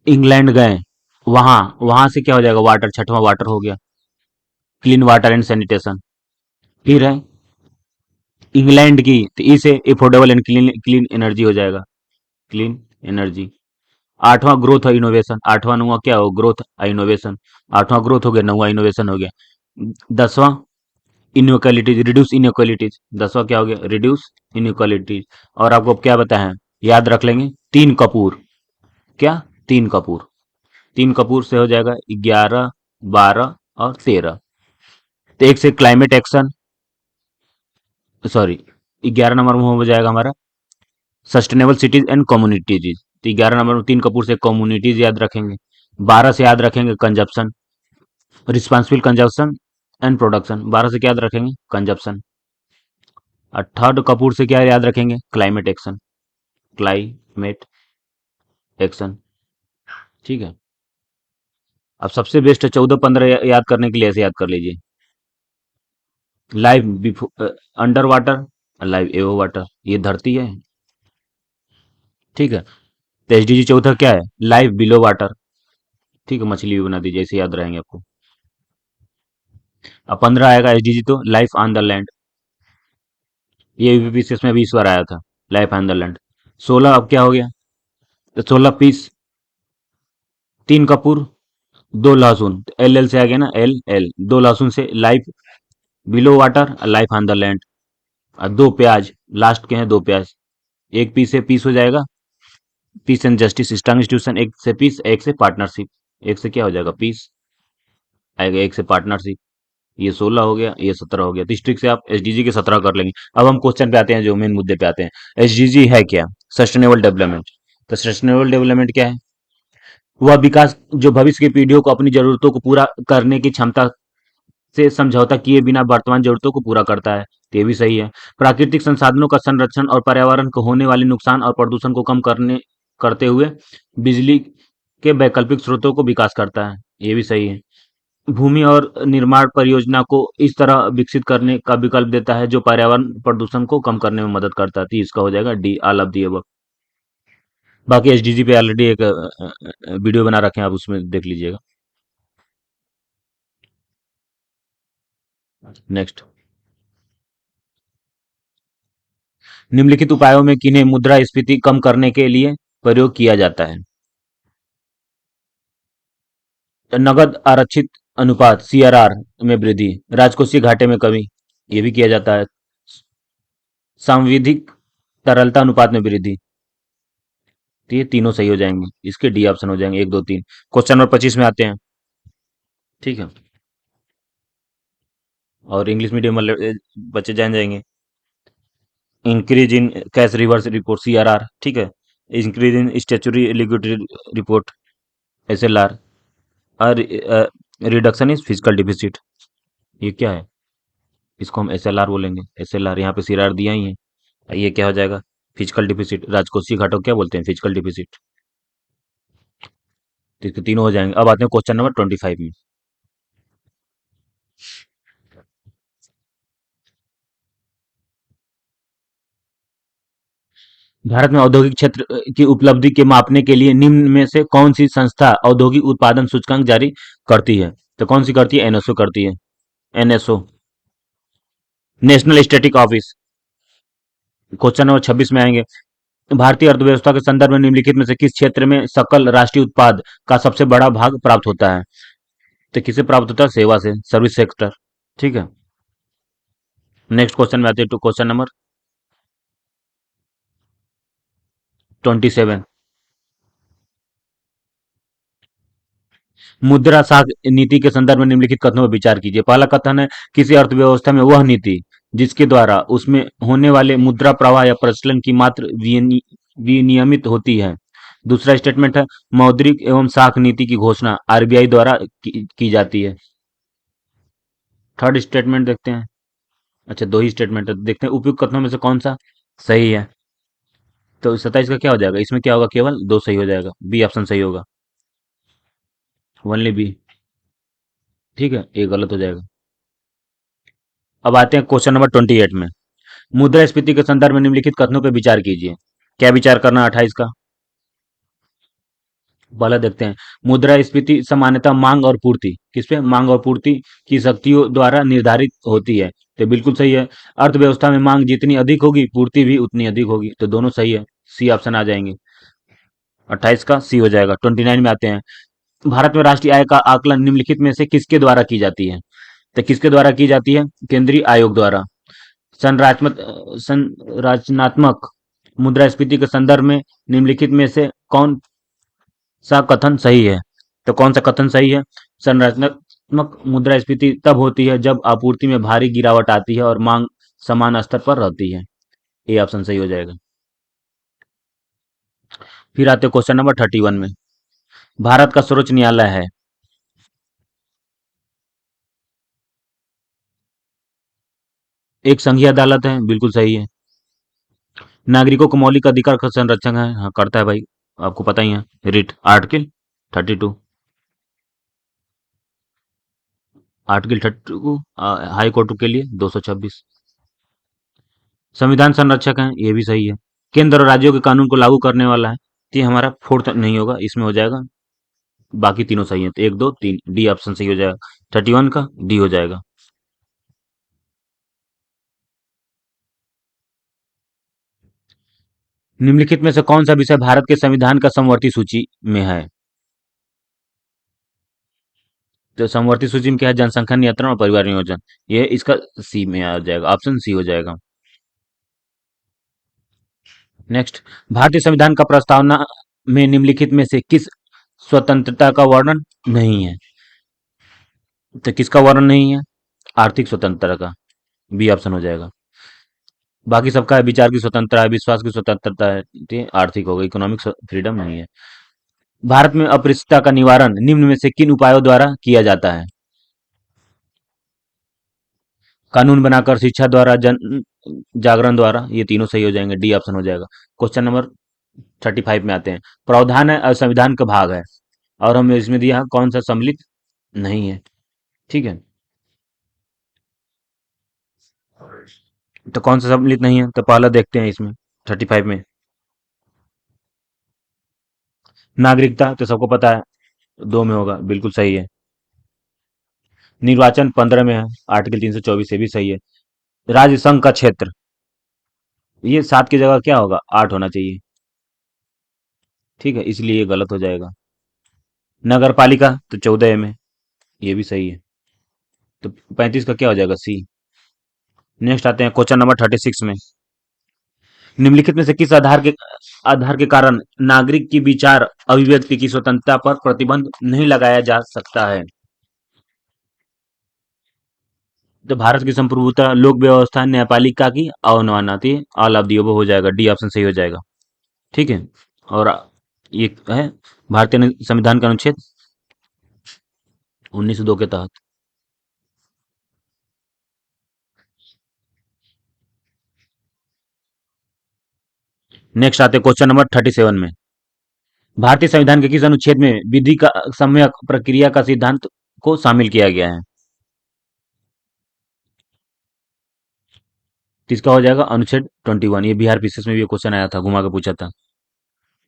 Speaker 1: इंग्लैंड गए, वहां वहां से क्या हो जाएगा, वाटर, छठवां वाटर हो गया, क्लीन वाटर एंड सैनिटेशन। फिर है इंग्लैंड की, तो ई से affordable and clean clean energy हो जाएगा, क्लीन एनर्जी। आठवां ग्रोथ और इनोवेशन, आठवां नौवां क्या हो, ग्रोथ और इनोवेशन। आठवां ग्रोथ हो गया, नौवां इनोवेशन हो गया। दसवां इनइक्वालिटीज, रिड्यूस इनइक्वालिटीज। दसवां क्या हो गया, रिड्यूस इनइक्वालिटीज। और आपको क्या बताया है, याद रख लेंगे, 3 कपूर, क्या, 3 कपूर। 3 कपूर से हो जाएगा 11, 12 और 13। तो एक से क्लाइमेट एक्शन, सॉरी, 11 नंबर में हो जाएगा हमारा सस्टेनेबल सिटीज एंड कम्युनिटीज। तो 11 नंबर में 3 कपूर से कम्युनिटीज याद रखेंगे। 12 से याद रखेंगे consumption, responsible consumption and production. 12 से क्या याद रखेंगे, कंजप्शन। और थर्ड कपूर से क्या याद रखेंगे, क्लाइमेट एक्शन, क्लाइमेट एक्शन। ठीक है। अब सबसे बेस्ट है 14-15 याद करने के लिए, ऐसे याद कर लीजिए। Life before under water, life एवो वाटर, ये धरती है। ठीक है। तो एसडीजी चौथा क्या है, लाइफ बिलो वाटर। ठीक है, मछली भी बना दीजिए, ऐसे याद रहेंगे आपको। अब 15 आएगा एसडीजी, तो लाइफ ऑन द लैंड, ये यूपीपीसीएस में भी इस बार आया था, लाइफ ऑन द लैंड। 16 अब क्या हो गया, तो 16 पीस, 3 कपूर 2 लहसुन, एल एल से आ गया ना, एल एल, 2 लहसुन से life below water, life on the land. और 2 प्याज, लास्ट के हैं 2 प्याज। एक पीस से पीस हो जाएगा, peace and justice strong institution, एक से पीस, एक से पार्टनरशिप। एक से क्या हो जाएगा, पीस आएगा, एक से पार्टनरशिप। ये 16 हो गया, ये 17 हो गया। तो इस ट्रिक से आप एसडीजी के 17 कर लेंगे। अब हम क्वेश्चन पे आते हैं, जो मेन मुद्दे पे आते हैं। एसडीजी है क्या, सस्टेनेबल डेवलपमेंट। तो सस्टेनेबल डेवलपमेंट क्या है, वह विकास जो भविष्य की पीढ़ियों को अपनी जरूरतों को पूरा करने की क्षमता से समझौता किए बिना वर्तमान जरूरतों को पूरा करता है। तो ये भी सही है। प्राकृतिक संसाधनों का संरक्षण और पर्यावरण को होने वाले नुकसान और प्रदूषण को कम करने करते हुए बिजली के वैकल्पिक स्रोतों को विकास करता है। ये भी सही है। भूमि और निर्माण परियोजना को इस तरह विकसित करने का विकल्प देता है जो पर्यावरण प्रदूषण को कम करने में मदद करता है। तो इसका हो जाएगा D, all of the above. बाकी एचडीजी पे ऑलरेडी एक वीडियो बना रखे हैं, आप उसमें देख लीजिएगा। नेक्स्ट, निम्नलिखित उपायों में किन्हें मुद्रास्फीति कम करने के लिए प्रयोग किया जाता है। नकद आरक्षित अनुपात, सीआरआर में वृद्धि, राजकोषीय घाटे में कमी, ये भी किया जाता है। सांविधिक तरलता अनुपात में वृद्धि। तो ये तीनों सही हो जाएंगे, इसके डी ऑप्शन हो जाएंगे, 1, 2, 3। क्वेश्चन नंबर 25 में आते हैं। ठीक है। और इंग्लिश मीडियम वाले बच्चे जान जाएंगे। Increase in cash reverse report, CRR. ठीक है। Increase in statutory liquidity report, SLR. और रिडक्शन इज फिजिकल डिफिसिट, ये क्या है, इसको हम एसएलआर बोलेंगे। एसएलआर, यहाँ पे सीआरआर दिया ही है। ये क्या हो जाएगा, फिजिकल डिफिसिट। राजकोषीय घाटों को क्या बोलते हैं, फिजिकल डिफिसिट। तो इसके तीनों हो जाएंगे। अब आते हैं क्वेश्चन नंबर 25 में। भारत में औद्योगिक क्षेत्र की उपलब्धि के मापने के लिए निम्न में से कौन सी संस्था औद्योगिक उत्पादन सूचकांक जारी करती है। तो कौन सी करती है, एनएसओ करती है, NSO, national static office. Question number 26 में आएंगे। भारतीय अर्थव्यवस्था के संदर्भ में निम्नलिखित में से किस क्षेत्र में सकल राष्ट्रीय उत्पाद का सबसे बड़ा भाग प्राप्त होता है? तो किसे प्राप्त होता है? सेवा से, सर्विस सेक्टर। ठीक है। नेक्स्ट क्वेश्चन में आते हैं, टू क्वेश्चन नंबर 27। मुद्रा साख नीति के संदर्भ में निम्नलिखित कथनों पर विचार कीजिए। पहला कथन है, किसी अर्थव्यवस्था में वह नीति जिसके द्वारा उसमें होने वाले मुद्रा प्रवाह या प्रचलन की मात्रा विनियमित होती है। दूसरा स्टेटमेंट है, मौद्रिक एवं साख नीति की घोषणा आरबीआई द्वारा की जाती है। थर्ड स्टेटमेंट देखते हैं। अच्छा, दो ही स्टेटमेंट है, देखते हैं उपयुक्त कथनों में से कौन सा सही है। तो 27 का क्या हो जाएगा? इसमें क्या होगा? केवल दो सही हो जाएगा, बी ऑप्शन सही होगा, ओनली बी। ठीक है, ये गलत हो जाएगा। अब आते हैं क्वेश्चन नंबर 28 में। मुद्रास्फीति के संदर्भ में निम्नलिखित कथनों पर विचार कीजिए। क्या विचार करना है 28 का? पहले देखते हैं। मुद्रास्फीति सामान्यतः मांग और पूर्ति, किस पे? मांग और पूर्ति की शक्तियों द्वारा निर्धारित होती है। तो बिल्कुल सही है। अर्थव्यवस्था में मांग जितनी अधिक होगी, पूर्ति भी उतनी अधिक होगी, तो दोनों सही है, सी ऑप्शन आ जाएंगे। 28 का सी हो जाएगा। 29 में आते हैं। भारत में राष्ट्रीय आय का आकलन निम्नलिखित में से किसके द्वारा की जाती है? तो किसके द्वारा की जाती है? केंद्रीय आयोग द्वारा। संरचनात्मक संरचनात्मक मुद्रास्फीति के संदर्भ में निम्नलिखित में से कौन सा कथन सही है? तो कौन सा कथन सही है? संरचनात्मक मुद्रास्फीति तब होती है जब आपूर्ति में भारी गिरावट आती है और मांग समान स्तर पर रहती है। ये ऑप्शन सही हो जाएगा। फिर आते हैं क्वेश्चन नंबर 31 में। भारत का सर्वोच्च न्यायालय है? एक संघीय अदालत है, बिल्कुल सही है। नागरिकों को मौलिक अधिकार का संरक्षण है, हाँ करता है भाई, आपको पता ही है। Writ article 32। Article 32 high court के लिए 226। संविधान संरक्षक है, ये भी सही है। केंद्र और राज्यों के कानून को लागू करने वाला है, तो ये हमारा फोर्थ नहीं होगा, इसमें हो जाएगा। बाकी तीनों सही है, तो एक दो तीन डी ऑप्शन सही हो जाएगा। 31 का डी हो जाएगा। निम्नलिखित में से कौन सा विषय भारत के संविधान का समवर्ती सूची में है? तो समवर्ती सूची में क्या है? जनसंख्या नियंत्रण और परिवार नियोजन। ये इसका सी में आ जाएगा, ऑप्शन सी हो जाएगा। नेक्स्ट, भारतीय संविधान का प्रस्तावना में निम्नलिखित में से किस स्वतंत्रता का वर्णन नहीं है? तो किसका वर्णन नहीं है? आर्थिक स्वतंत्रता का, बी ऑप्शन हो जाएगा। बाकी सबका है, विचार की स्वतंत्रता है, विश्वास की स्वतंत्रता है, ठीक है, आर्थिक होगा, इकोनॉमिक फ्रीडम नहीं है। भारत में अस्पृश्यता का निवारण निम्न में से किन उपायों द्वारा किया जाता है? कानून बनाकर, शिक्षा द्वारा, जन जागरण द्वारा, ये तीनों सही हो जाएंगे, डी ऑप्शन हो जाएगा। क्वेश्चन नंबर 35 में आते हैं। प्रावधान है और संविधान का भाग है, और हमें इसमें दिया है कौन सा सम्मिलित नहीं है। ठीक है, तो कौन सा सम्मिलित नहीं है? तो पहला देखते हैं इसमें 35 में। नागरिकता तो सबको पता है, दो में होगा, बिल्कुल सही है। निर्वाचन 15 में है, आर्टिकल 324 से भी सही है। राज्य संघ का क्षेत्र, ये 7 की जगह क्या होगा? 8 होना चाहिए। ठीक है, इसलिए ये गलत हो जाएगा। नगर पालिका तो 14 में, ये भी सही है। तो 35 का क्या हो जाएगा? सी। नेक्स्ट आते हैं क्वेश्चन नंबर 36 में। निम्नलिखित में से किस आधार के कारण नागरिक की विचार अभिव्यक्ति की स्वतंत्रता पर प्रतिबंध नहीं लगाया जा सकता है? तो भारत की संप्रभुता, लोक व्यवस्था, न्यायपालिका की अवमानना थी, ऑल ऑफ दी अबव हो जाएगा, डी ऑप्शन सही हो जाएगा। ठीक है, और ये है भारतीय संविधान का अनुच्छेद 1902 के तहत। नेक्स्ट आते हैं क्वेश्चन नंबर 37 में। भारतीय संविधान के किस अनुच्छेद में विधि का सम्यक प्रक्रिया का सिद्धांत को शामिल किया गया है? किसका हो जाएगा? अनुच्छेद 21। ये बिहार पीसीएस में भी क्वेश्चन आया था, घुमा के पूछा था।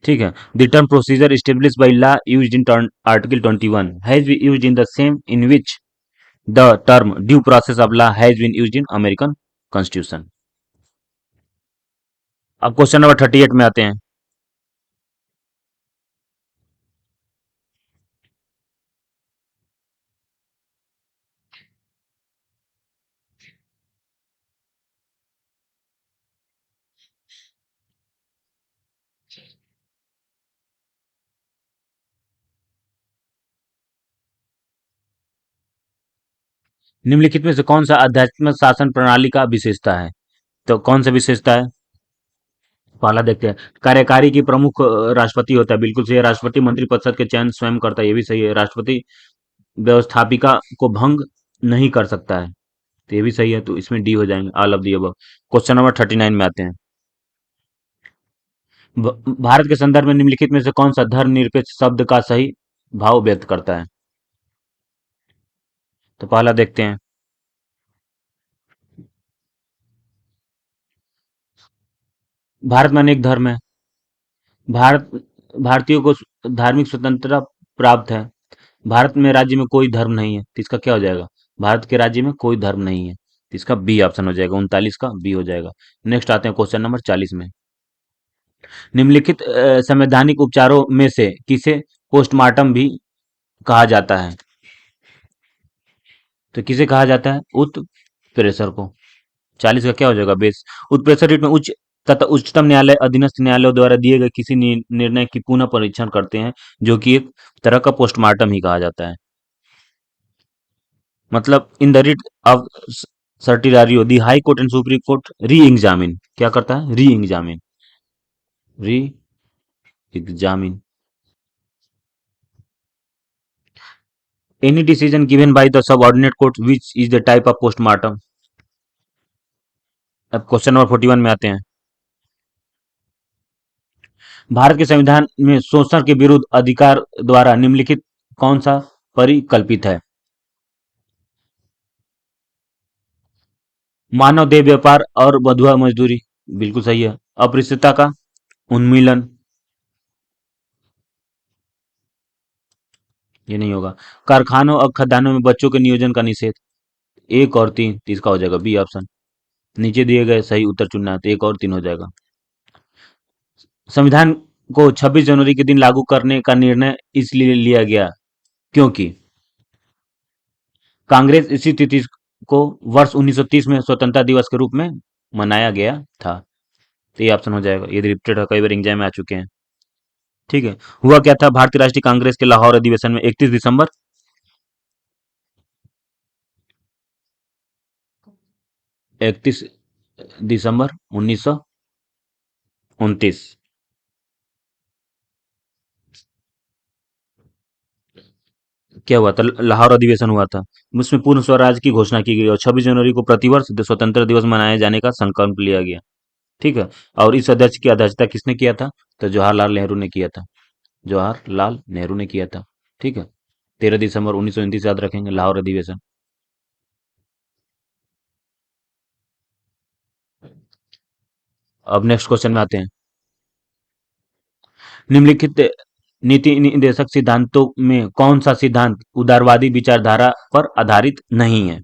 Speaker 1: ठीक है, the term procedure established by law used in article 21 has been used in the same in which the term due process of law has been used in American constitution. अब क्वेश्चन नंबर 38 में आते हैं। निम्नलिखित में से कौन सा आध्यात्मिक शासन प्रणाली का विशेषता है? तो कौन सा विशेषता है? पहला देखते हैं। कार्यकारी की प्रमुख राष्ट्रपति होता है, बिल्कुल सही है। राष्ट्रपति मंत्रिपरिषद के चयन स्वयं करता है, ये भी सही है। राष्ट्रपति व्यवस्थापिका को भंग नहीं कर सकता है, तो ये भी सही है। तो इसमें डी हो जाएंगे, all of the above. Question number 39 में आते हैं। भारत के संदर्भ में निम्नलिखित में से कौन सा धर्मनिरपेक्ष शब्द का सही भाव व्यक्त करता है? तो पहला देखते हैं। भारत में अनेक धर्म है। भारत भारतीयों को धार्मिक स्वतंत्रता प्राप्त है। भारत में राज्य में कोई धर्म नहीं है, तो इसका क्या हो जाएगा? भारत के राज्य में कोई धर्म नहीं है, तो इसका बी ऑप्शन हो जाएगा। 39 का बी हो जाएगा। नेक्स्ट आते हैं क्वेश्चन नंबर 40 में। निम्नलिखित संवैधानिक उपचारों में से किसे पोस्टमार्टम भी कहा जाता है? तो किसे कहा जाता है? उत्प्रेषर को। 40 का क्या हो जाएगा? बेस। उत्प्रेषर रीट में उच्च तथा उच्चतम न्यायालय अधीनस्थ न्यायालयों द्वारा दिए गए किसी निर्णय की पुनः परीक्षण करते हैं, जो कि एक तरह का पोस्टमार्टम ही कहा जाता है। मतलब in the writ of certiorari the high court and supreme court reexamine, क्या करता है? Reexamine, reexamine any decision given by the subordinate court which is the type of postmortem. अब क्वेश्चन नंबर 41 में आते हैं। भारत के संविधान में शोषण के विरुद्ध अधिकार द्वारा निम्नलिखित कौन सा परिकल्पित है? मानव देह व्यापार और बंधुआ मजदूरी, बिल्कुल सही है। अस्पृश्यता का उन्मूलन, ये नहीं होगा। कारखानों और खदानों में बच्चों के नियोजन का निषेध, एक और तीन, तो इसका हो जाएगा बी ऑप्शन। नीचे दिए गए सही उत्तर चुनना है, तो एक और तीन हो जाएगा। संविधान को 26 जनवरी के दिन लागू करने का निर्णय इसलिए लिया गया क्योंकि कांग्रेस इसी तिथि को वर्ष 1930 में स्वतंत्रता दिवस के रूप में मनाया गया था। तो ये ऑप्शन हो जाएगा। ये रिपीटेड है, कई बार एग्जाम में आ चुके हैं। ठीक है। हुआ क्या था भारतीय राष्ट्रीय कांग्रेस के लाहौर अधिवेशन में 31 दिसंबर 31 दिसंबर 1929 क्या हुआ था? लाहौर अधिवेशन हुआ था। उसमें पूर्ण स्वराज की घोषणा की गई और 26 जनवरी को प्रतिवर्ष स्वतंत्रता दिवस मनाए जाने का संकल्प लिया गया। ठीक है। और इस अध्यक्ष की अध्यक्षता किसने किया था? तो जवाहरलाल नेहरू ने किया था। जवाहरलाल नेहरू ने किया था। ठीक है। 13 दिसंबर 1929 याद रखेंगे, लाहौर अधिवेशन। अब नेक्स्ट क्वेश्चन में आते हैं। निम्नलिखित नीति निर्देशक सिद्धांतों में कौन सा सिद्धांत उदारवादी विचारधारा पर आधारित नहीं है?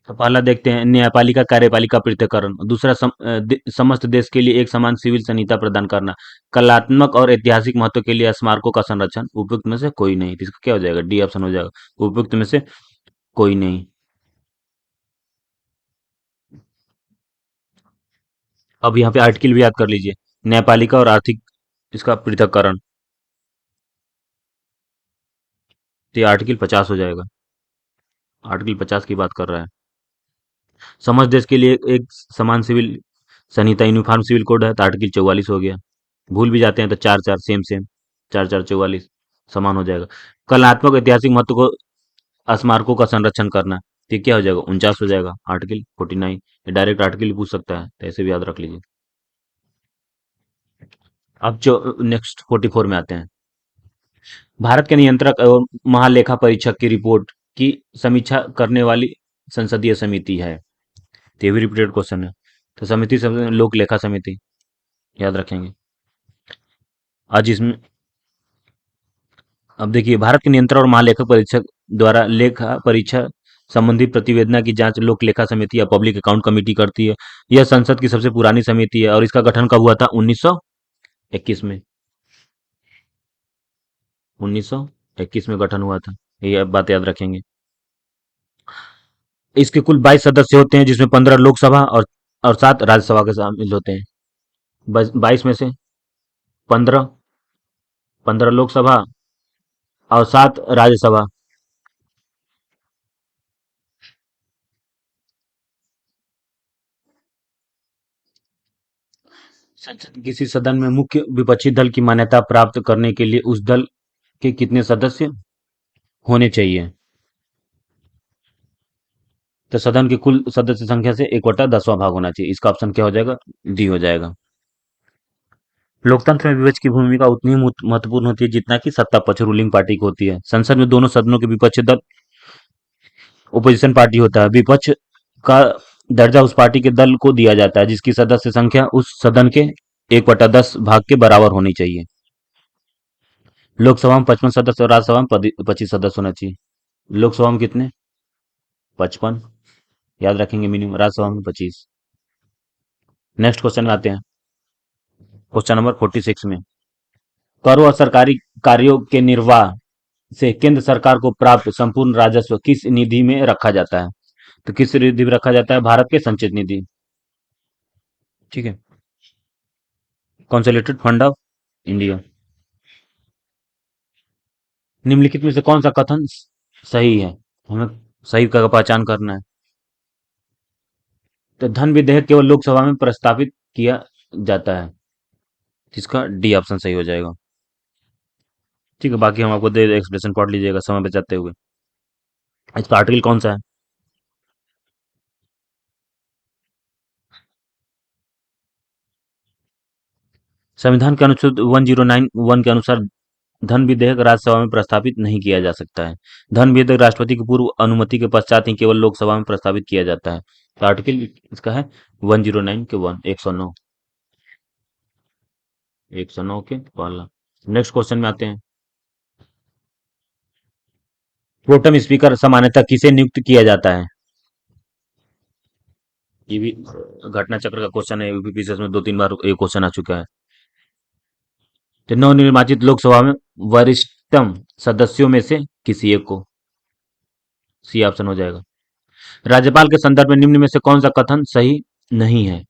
Speaker 1: तो पहला देखते हैं, न्यायपालिका कार्यपालिका पृथक्करण। दूसरा समस्त देश के लिए एक समान सिविल संहिता प्रदान करना। कलात्मक और ऐतिहासिक महत्व के लिए स्मारकों का संरक्षण। उपयुक्त में से कोई नहीं, तो इसका क्या हो जाएगा? डी ऑप्शन हो जाएगा। उपयुक्त में से कोई नहीं। अब यहाँ पे आर्टिकल भी याद कर लीजिए। न्यायपालिका और आर्थिक इसका पृथक्करण, तो ये आर्टिकल 50 हो जाएगा। आर्टिकल 50 की बात कर रहा है। समस्त देश के लिए एक समान सिविल संहिता यूनिफॉर्म सिविल कोड है, तो आर्टिकल 44 हो गया। भूल भी जाते हैं तो चार चार सेम सेम, चार चार 44 समान हो जाएगा। कलात्मक ऐतिहासिक महत्व को स्मारकों का संरक्षण करना, तो ये क्या हो जाएगा? 49 हो जाएगा। आर्टिकल 49, ये डायरेक्ट आर्टिकल ही पूछ सकता है, तो ऐसे भी याद रख लीजिए। अब जो नेक्स्ट 44 में आते हैं। भारत के नियंत्रक एवं महालेखा परीक्षक की रिपोर्ट की समीक्षा करने वाली संसदीय समिति है। तो ये भी रिपीटेड क्वेश्चन है। तो समिति लोक लेखा समिति याद रखेंगे। आज इसमें अब देखिए, भारत के नियंत्रक और महालेखक परीक्षक द्वारा लेखा परीक्षा संबंधी प्रतिवेदना की जांच लोक लेखा समिति या पब्लिक अकाउंट कमेटी करती है। यह संसद की सबसे पुरानी समिति है और इसका गठन कब हुआ था? 1921 में। 1921 में गठन हुआ था। ये आप बात याद रखेंगे। इसके कुल 22 सदस्य होते हैं, जिसमें 15 लोकसभा और 7 राज्यसभा के शामिल होते हैं। 22 में से 15 15 लोकसभा और 7 राज्यसभा। संसद के किसी सदन में मुख्य विपक्षी दल की मान्यता प्राप्त करने के लिए उस दल के कितने सदस्य होने चाहिए? तो सदन की कुल सदस्य संख्या से 1/10वां भाग होना चाहिए। इसका ऑप्शन क्या हो जाएगा? डी हो जाएगा। लोकतंत्र में विपक्ष की भूमिका उतनी ही महत्वपूर्ण होती है जितना कि सत्ता पक्ष रूलिंग पार्टी की होती है। संसद में दोनों सदनों के विपक्षी दल ओपोजिशन पार्टी होता है। विपक्ष का दर्जा उस पार्टी के दल को दिया जाता है जिसकी सदस्य संख्या उस सदन के 1/10 भाग के बराबर होनी चाहिए। लोकसभा में 55 सदस्य और राज्यसभा में 25 सदस्य होना चाहिए। लोकसभा में कितने? 55। याद रखेंगे मिनिमम। राज्यसभा में 25। नेक्स्ट क्वेश्चन में आते हैं। क्वेश्चन नंबर 46 में, करों और सरकारी कार्यों के निर्वाह से केंद्र सरकार को प्राप्त संपूर्ण राजस्व किस निधि में रखा जाता है? तो किस निधि में रखा जाता है? भारत के संचित निधि। ठीक है। Consolidated fund of India. निम्नलिखित में से कौन सा कथन सही है? हमें सही का पहचान करना है। तो धन विधेयक केवल लोकसभा में प्रस्तावित किया जाता है, जिसका डी ऑप्शन सही हो जाएगा। ठीक है, बाकी हम आपको दे एक्सप्रेशन पढ़ लीजिएगा समय बचाते हुए। इसका आर्टिकल कौन सा है? संविधान के अनुच्छेद 1091 के अनुसार धन विधेयक राज्यसभा में प्रस्तावित नहीं किया जा सकता है। धन विधेयक राष्ट्रपति की पूर्व अनुमति के पश्चात ही केवल लोकसभा में प्रस्तावित किया जाता है। तो आर्टिकल इसका है 109 के 109। 109 के पहला। नेक्स्ट क्वेश्चन में आते हैं। प्रोटम स्पीकर सामान्यतः किसे नियुक्त किया जाता है? ये भी घटना चक्र का क्वेश्चन है। यूपीपीसीएस में 2-3 बार ये क्वेश्चन आ चुका है। तो नवनिर्वाचित लोकसभा में वरिष्ठतम सदस्यों में से किसी एक को। सी ऑप्शन हो जाएगा। राज्यपाल के संदर्भ में निम्न में से कौन सा कथन सही नहीं है?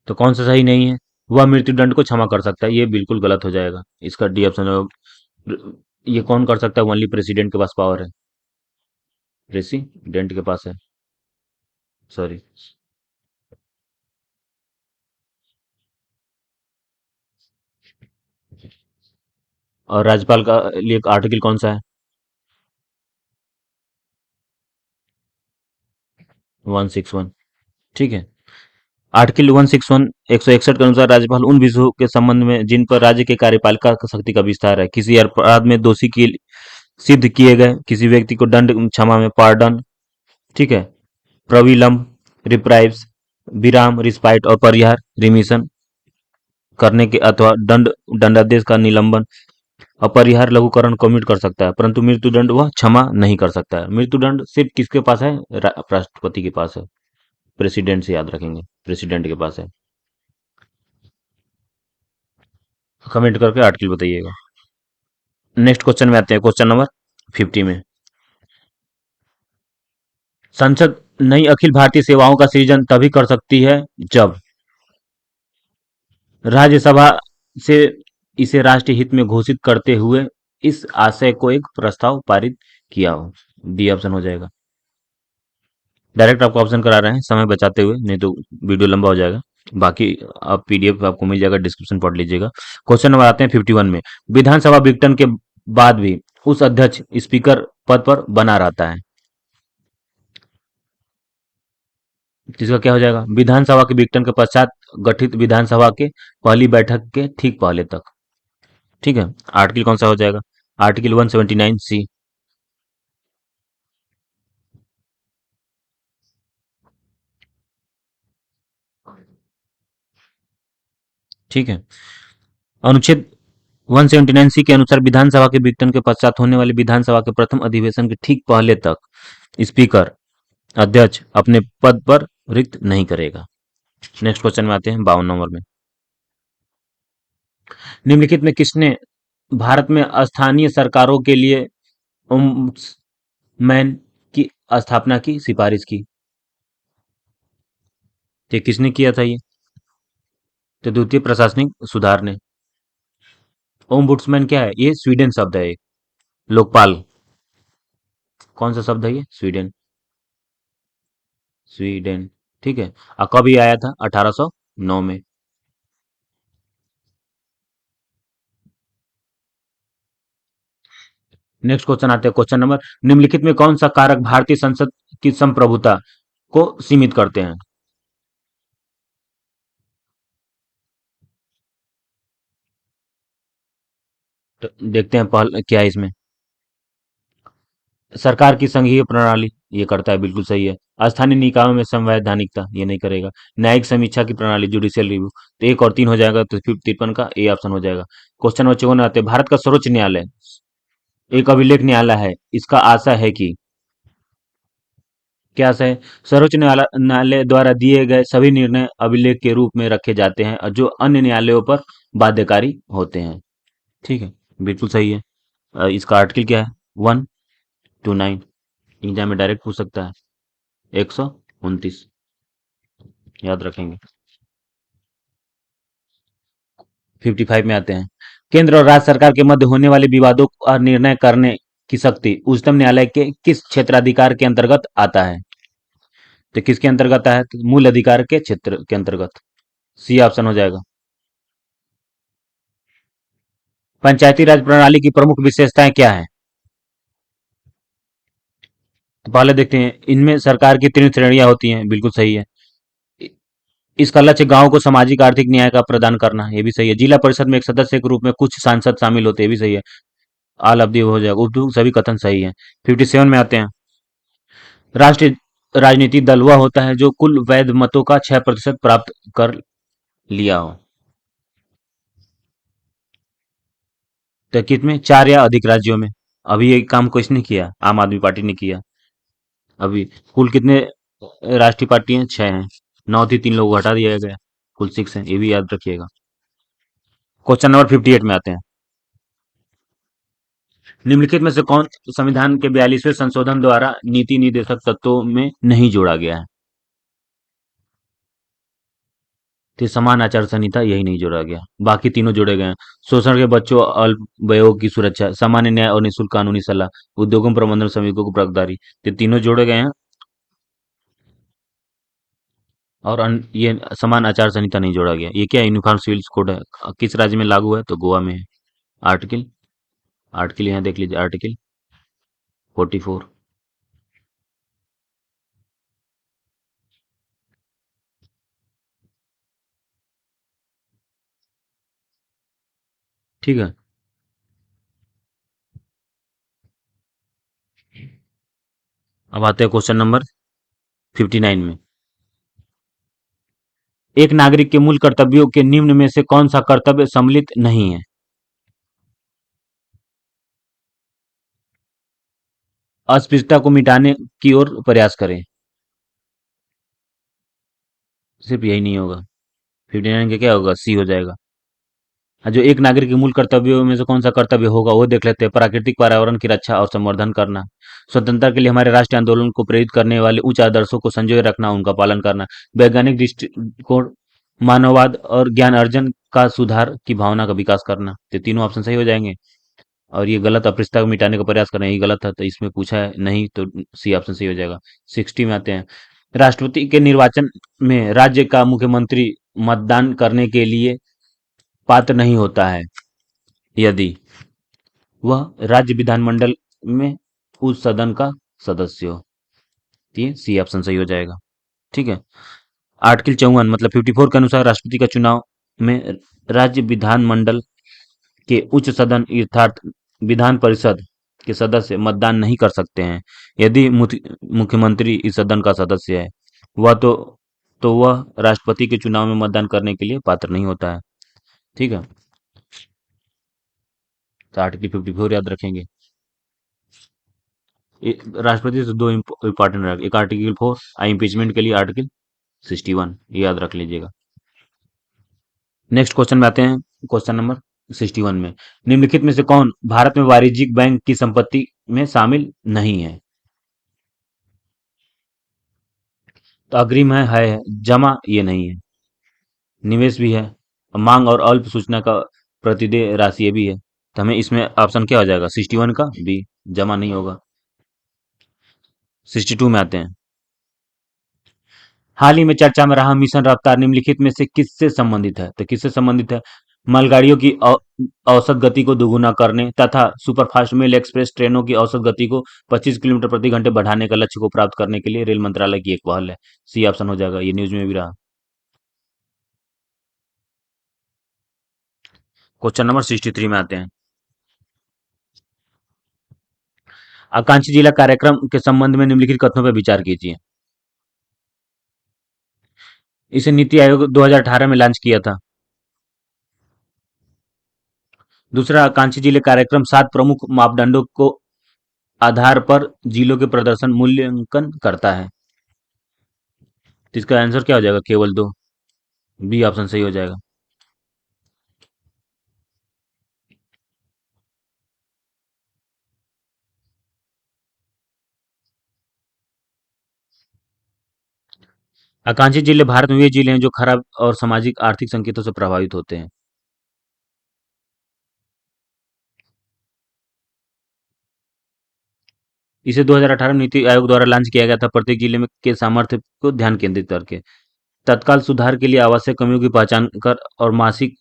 Speaker 1: तो कौन सा सही नहीं है? वह मृत्युदंड को क्षमा कर सकता है। ये बिल्कुल गलत हो जाएगा। इसका डी ऑप्शन है। ये कौन कर सकता है? ओनली प्रेसिडेंट के पास पावर है। प्रेसिडेंट के पास है। सॉरी। और राज्यपाल का लिए आर्टिकल कौन सा है? 161। ठीक है। आर्टिकल 161 161 के अनुसार राज्यपाल उन विषयों के संबंध में जिन पर राज्य के कार्यपालिका शक्ति का विस्तार है, किसी अपराध में दोषी की सिद्ध किए गए किसी व्यक्ति को दंड क्षमा में पार्डन, ठीक है, प्रविलंब, रिप्राइव्स, विराम, रिस्पाइट और परिहार, रिमिशन करने के अथवा दंडादेश का निलंबन, अपरिहार लघुकरण कमिट कर सकता है, परंतु मृत्युदंड वह क्षमा नहीं कर सकता है। मृत्युदंड सिर्फ किसके पास है? राष्ट्रपति के पास है। प्रेसिडेंट से याद रखेंगे, प्रेसिडेंट के पास है। कमेंट करके आर्टिकल बताइएगा। नेक्स्ट क्वेश्चन में आते हैं। क्वेश्चन नंबर 50 में, संसद नई अखिल भारतीय सेवाओं का सृजन तभी कर सकती है जब राज्यसभा से इसे राष्ट्रीय हित में घोषित करते हुए इस आशय को एक प्रस्ताव पारित किया हो। डी ऑप्शन हो जाएगा। डायरेक्ट आपको ऑप्शन करा रहे हैं समय बचाते हुए, नहीं तो वीडियो लंबा हो जाएगा। बाकी आप पीडीएफ आपको मिल जाएगा, डिस्क्रिप्शन पढ़ लीजिएगा। क्वेश्चन नंबर आते हैं 51 में, विधानसभा विघटन के बाद भी उस अध्यक्ष स्पीकर पद पर बना रहता है, जिसका क्या हो जाएगा? विधानसभा के विघटन के पश्चात गठित विधानसभा के पहली बैठक के ठीक पहले तक। ठीक है। आर्टिकल कौन सा हो जाएगा? आर्टिकल 179 सी। ठीक है। अनुच्छेद 179 सी के अनुसार विधानसभा के विघटन के पश्चात होने वाले विधानसभा के प्रथम अधिवेशन के ठीक पहले तक स्पीकर अध्यक्ष अपने पद पर रिक्त नहीं करेगा। नेक्स्ट क्वेश्चन में आते हैं 52 नंबर में। निम्नलिखित में किसने भारत में स्थानीय सरकारों के लिए ओम्बड्समैन की स्थापना की सिफारिश की? ये किसने किया था ये? तो द्वितीय प्रशासनिक सुधार ने। ओम्बुड्समैन क्या है? ये स्वीडन शब्द है एक। लोकपाल कौन सा शब्द है ये? Sweden, Sweden. ठीक है। और कब ये आया था? 1809 में। नेक्स्ट क्वेश्चन आते हैं, क्वेश्चन नंबर। निम्नलिखित में कौन सा कारक भारतीय संसद की संप्रभुता को सीमित करते हैं? तो देखते हैं पहले क्या है इसमें। सरकार की संघीय प्रणाली ये करता है, बिल्कुल सही है। स्थानीय निकायों में संवैधानिकता ये नहीं करेगा। न्यायिक समीक्षा की प्रणाली जुडिशियल रिव्यू, तो 1 और 3 हो जाएगा, तो फिर 53 का ए ऑप्शन हो जाएगा। क्वेश्चन नंबर 54 आते हैं, भारत का सर्वोच्च न्यायालय एक अभिलेख न्यायालय है, इसका आशय है कि क्या आशय है? सर्वोच्च न्यायालय न्यायालय द्वारा दिए गए सभी निर्णय अभिलेख के रूप में रखे जाते हैं और जो अन्य न्यायालयों पर बाध्यकारी होते हैं। ठीक है, बिल्कुल सही है। इसका आर्टिकल क्या है? 129। एग्जाम में डायरेक्ट पूछ सकता है। 129 याद रखेंगे। 55 में आते हैं, केंद्र और राज्य सरकार के मध्य होने वाले विवादों का निर्णय करने की शक्ति उच्चतम न्यायालय के किस क्षेत्राधिकार के अंतर्गत आता है? तो किसके अंतर्गत आता है? तो मूल अधिकार के क्षेत्र के अंतर्गत। सी ऑप्शन हो जाएगा। पंचायती राज प्रणाली की प्रमुख विशेषताएं क्या है? तो पहले देखते हैं, इनमें सरकार की 3 श्रेणियां होती हैं, बिल्कुल सही है। इसका लक्ष्य गांव को सामाजिक आर्थिक न्याय का प्रदान करना है, ये भी सही है। जिला परिषद में एक सदस्य के रूप में कुछ सांसद शामिल होते हैं, ये भी सही है। आल अब्दी हो जाएगा, उर्दू सभी कथन सही है। 57 में आते हैं, राष्ट्रीय राजनीतिक दल वह होता है जो कुल वैध मतों का 6% प्राप्त कर लिया हो। तो कितने? 4 या अधिक राज्यों में। अभी ये काम किसने किया? आम आदमी पार्टी ने किया। अभी कुल कितने राष्ट्रीय पार्टी हैं? 6 हैं। 9 थी, 3 लोग हटा दिया गया, कुल 6 हैं, ये भी याद रखिएगा। क्वेश्चन नंबर 58 में आते हैं, निम्नलिखित में से कौन संविधान के 42वें संशोधन द्वारा नीति निर्देशक तत्वों में नहीं जोड़ा गया है? तो समान आचार संहिता यही नहीं जोड़ा गया, बाकी तीनों जोड़े गए हैं। शोषण के बच्चों अल्पवयों की सुरक्षा, सामान्य न्याय और निःशुल्क कानूनी सलाह, उद्योगों प्रबंधन श्रमिकों को प्रागदारी, ये तीनों जोड़े गए हैं। और ये समान आचार संहिता नहीं जोड़ा गया। ये क्या यूनिफॉर्म सिविल कोड है, किस राज्य में लागू है? तो गोवा में है। आर्टिकल, आर्टिकल यहाँ देख लीजिए, आर्टिकल 44। ठीक है। अब आते हैं क्वेश्चन नंबर 59 में, एक नागरिक के मूल कर्तव्यों के निम्न में से कौन सा कर्तव्य सम्मिलित नहीं है? अस्पृश्यता को मिटाने की ओर प्रयास करें, सिर्फ यही नहीं होगा। 59 का क्या होगा? सी हो जाएगा। जो एक नागरिक के मूल कर्तव्यों में से कौन सा कर्तव्य होगा वो देख लेते हैं, प्राकृतिक पर्यावरण की रक्षा और संवर्धन करना, स्वतंत्रता के लिए हमारे राष्ट्रीय आंदोलन को प्रेरित करने वाले उच्च आदर्शों को संजोए रखना, उनका पालन करना, वैज्ञानिक दृष्टिकोण, मानववाद और ज्ञान अर्जन का सुधार की भावना का विकास करना। तो तीनों ऑप्शन सही हो जाएंगे। और ये गलत, अपरिष्टता को मिटाने का प्रयास करना, ये गलत है, तो इसमें पूछा है नहीं, तो सी ऑप्शन सही हो जाएगा। 60 में आते हैं, राष्ट्रपति के निर्वाचन में राज्य का मुख्यमंत्री मतदान करने के लिए पात्र नहीं होता है यदि वह राज्य विधानमंडल में उस सदन का सदस्य हो। ये सी ऑप्शन सही हो जाएगा। ठीक है। आर्टिकल 54 मतलब 54 के अनुसार राष्ट्रपति का चुनाव में राज्य विधानमंडल के उच्च सदन अर्थात विधान परिषद के सदस्य मतदान नहीं कर सकते हैं। यदि मुख्यमंत्री इस सदन का सदस्य है, वह तो वह राष्ट्रपति के चुनाव में मतदान करने के लिए पात्र नहीं होता है। ठीक है। तो आर्टिकल 54 याद रखेंगे। राष्ट्रपति से दो इंपॉर्टेंट, एक आर्टिकल 4 इम्पीचमेंट के लिए आर्टिकल 61, ये याद रख लीजिएगा। नेक्स्ट क्वेश्चन में आते हैं, क्वेश्चन नंबर 61 में, निम्नलिखित में से कौन भारत में वाणिज्यिक बैंक की संपत्ति में शामिल नहीं है? तो अग्रिम है, जमा ये नहीं है, निवेश भी है, मांग और अल्प सूचना का प्रतिदेय राशि ये भी है। तो हमें इसमें ऑप्शन क्या हो जाएगा, 61 का बी, जमा नहीं होगा। 62 में आते हैं, हाल ही में चर्चा में रहा मिशन रफ्तार निम्नलिखित में से किससे संबंधित है? तो किससे संबंधित है? मालगाड़ियों की औसत गति को दोगुना करने तथा सुपरफास्ट मेल एक्सप्रेस ट्रेनों की औसत गति को 25 किलोमीटर प्रति घंटे बढ़ाने का लक्ष्य को प्राप्त करने के लिए रेल मंत्रालय की एक पहल है। सी ऑप्शन हो जाएगा, ये न्यूज में भी रहा। क्वेश्चन नंबर 63 में आते हैं, आकांक्षी जिला कार्यक्रम के संबंध में निम्नलिखित कथनों पर विचार कीजिए। इसे नीति आयोग 2018 में लॉन्च किया था। दूसरा, आकांक्षी जिले कार्यक्रम 7 प्रमुख मापदंडों को आधार पर जिलों के प्रदर्शन मूल्यांकन करता है। तो इसका आंसर क्या हो जाएगा, केवल दो, बी ऑप्शन सही हो जाएगा। आकांक्षी जिले भारत में वे जिले हैं जो खराब और सामाजिक आर्थिक संकेतों से प्रभावित होते हैं। इसे 2018 में नीति आयोग द्वारा लॉन्च किया गया था, प्रत्येक जिले में के सामर्थ्य को ध्यान केंद्रित करके तत्काल सुधार के लिए आवश्यक कमियों की पहचान कर और मासिक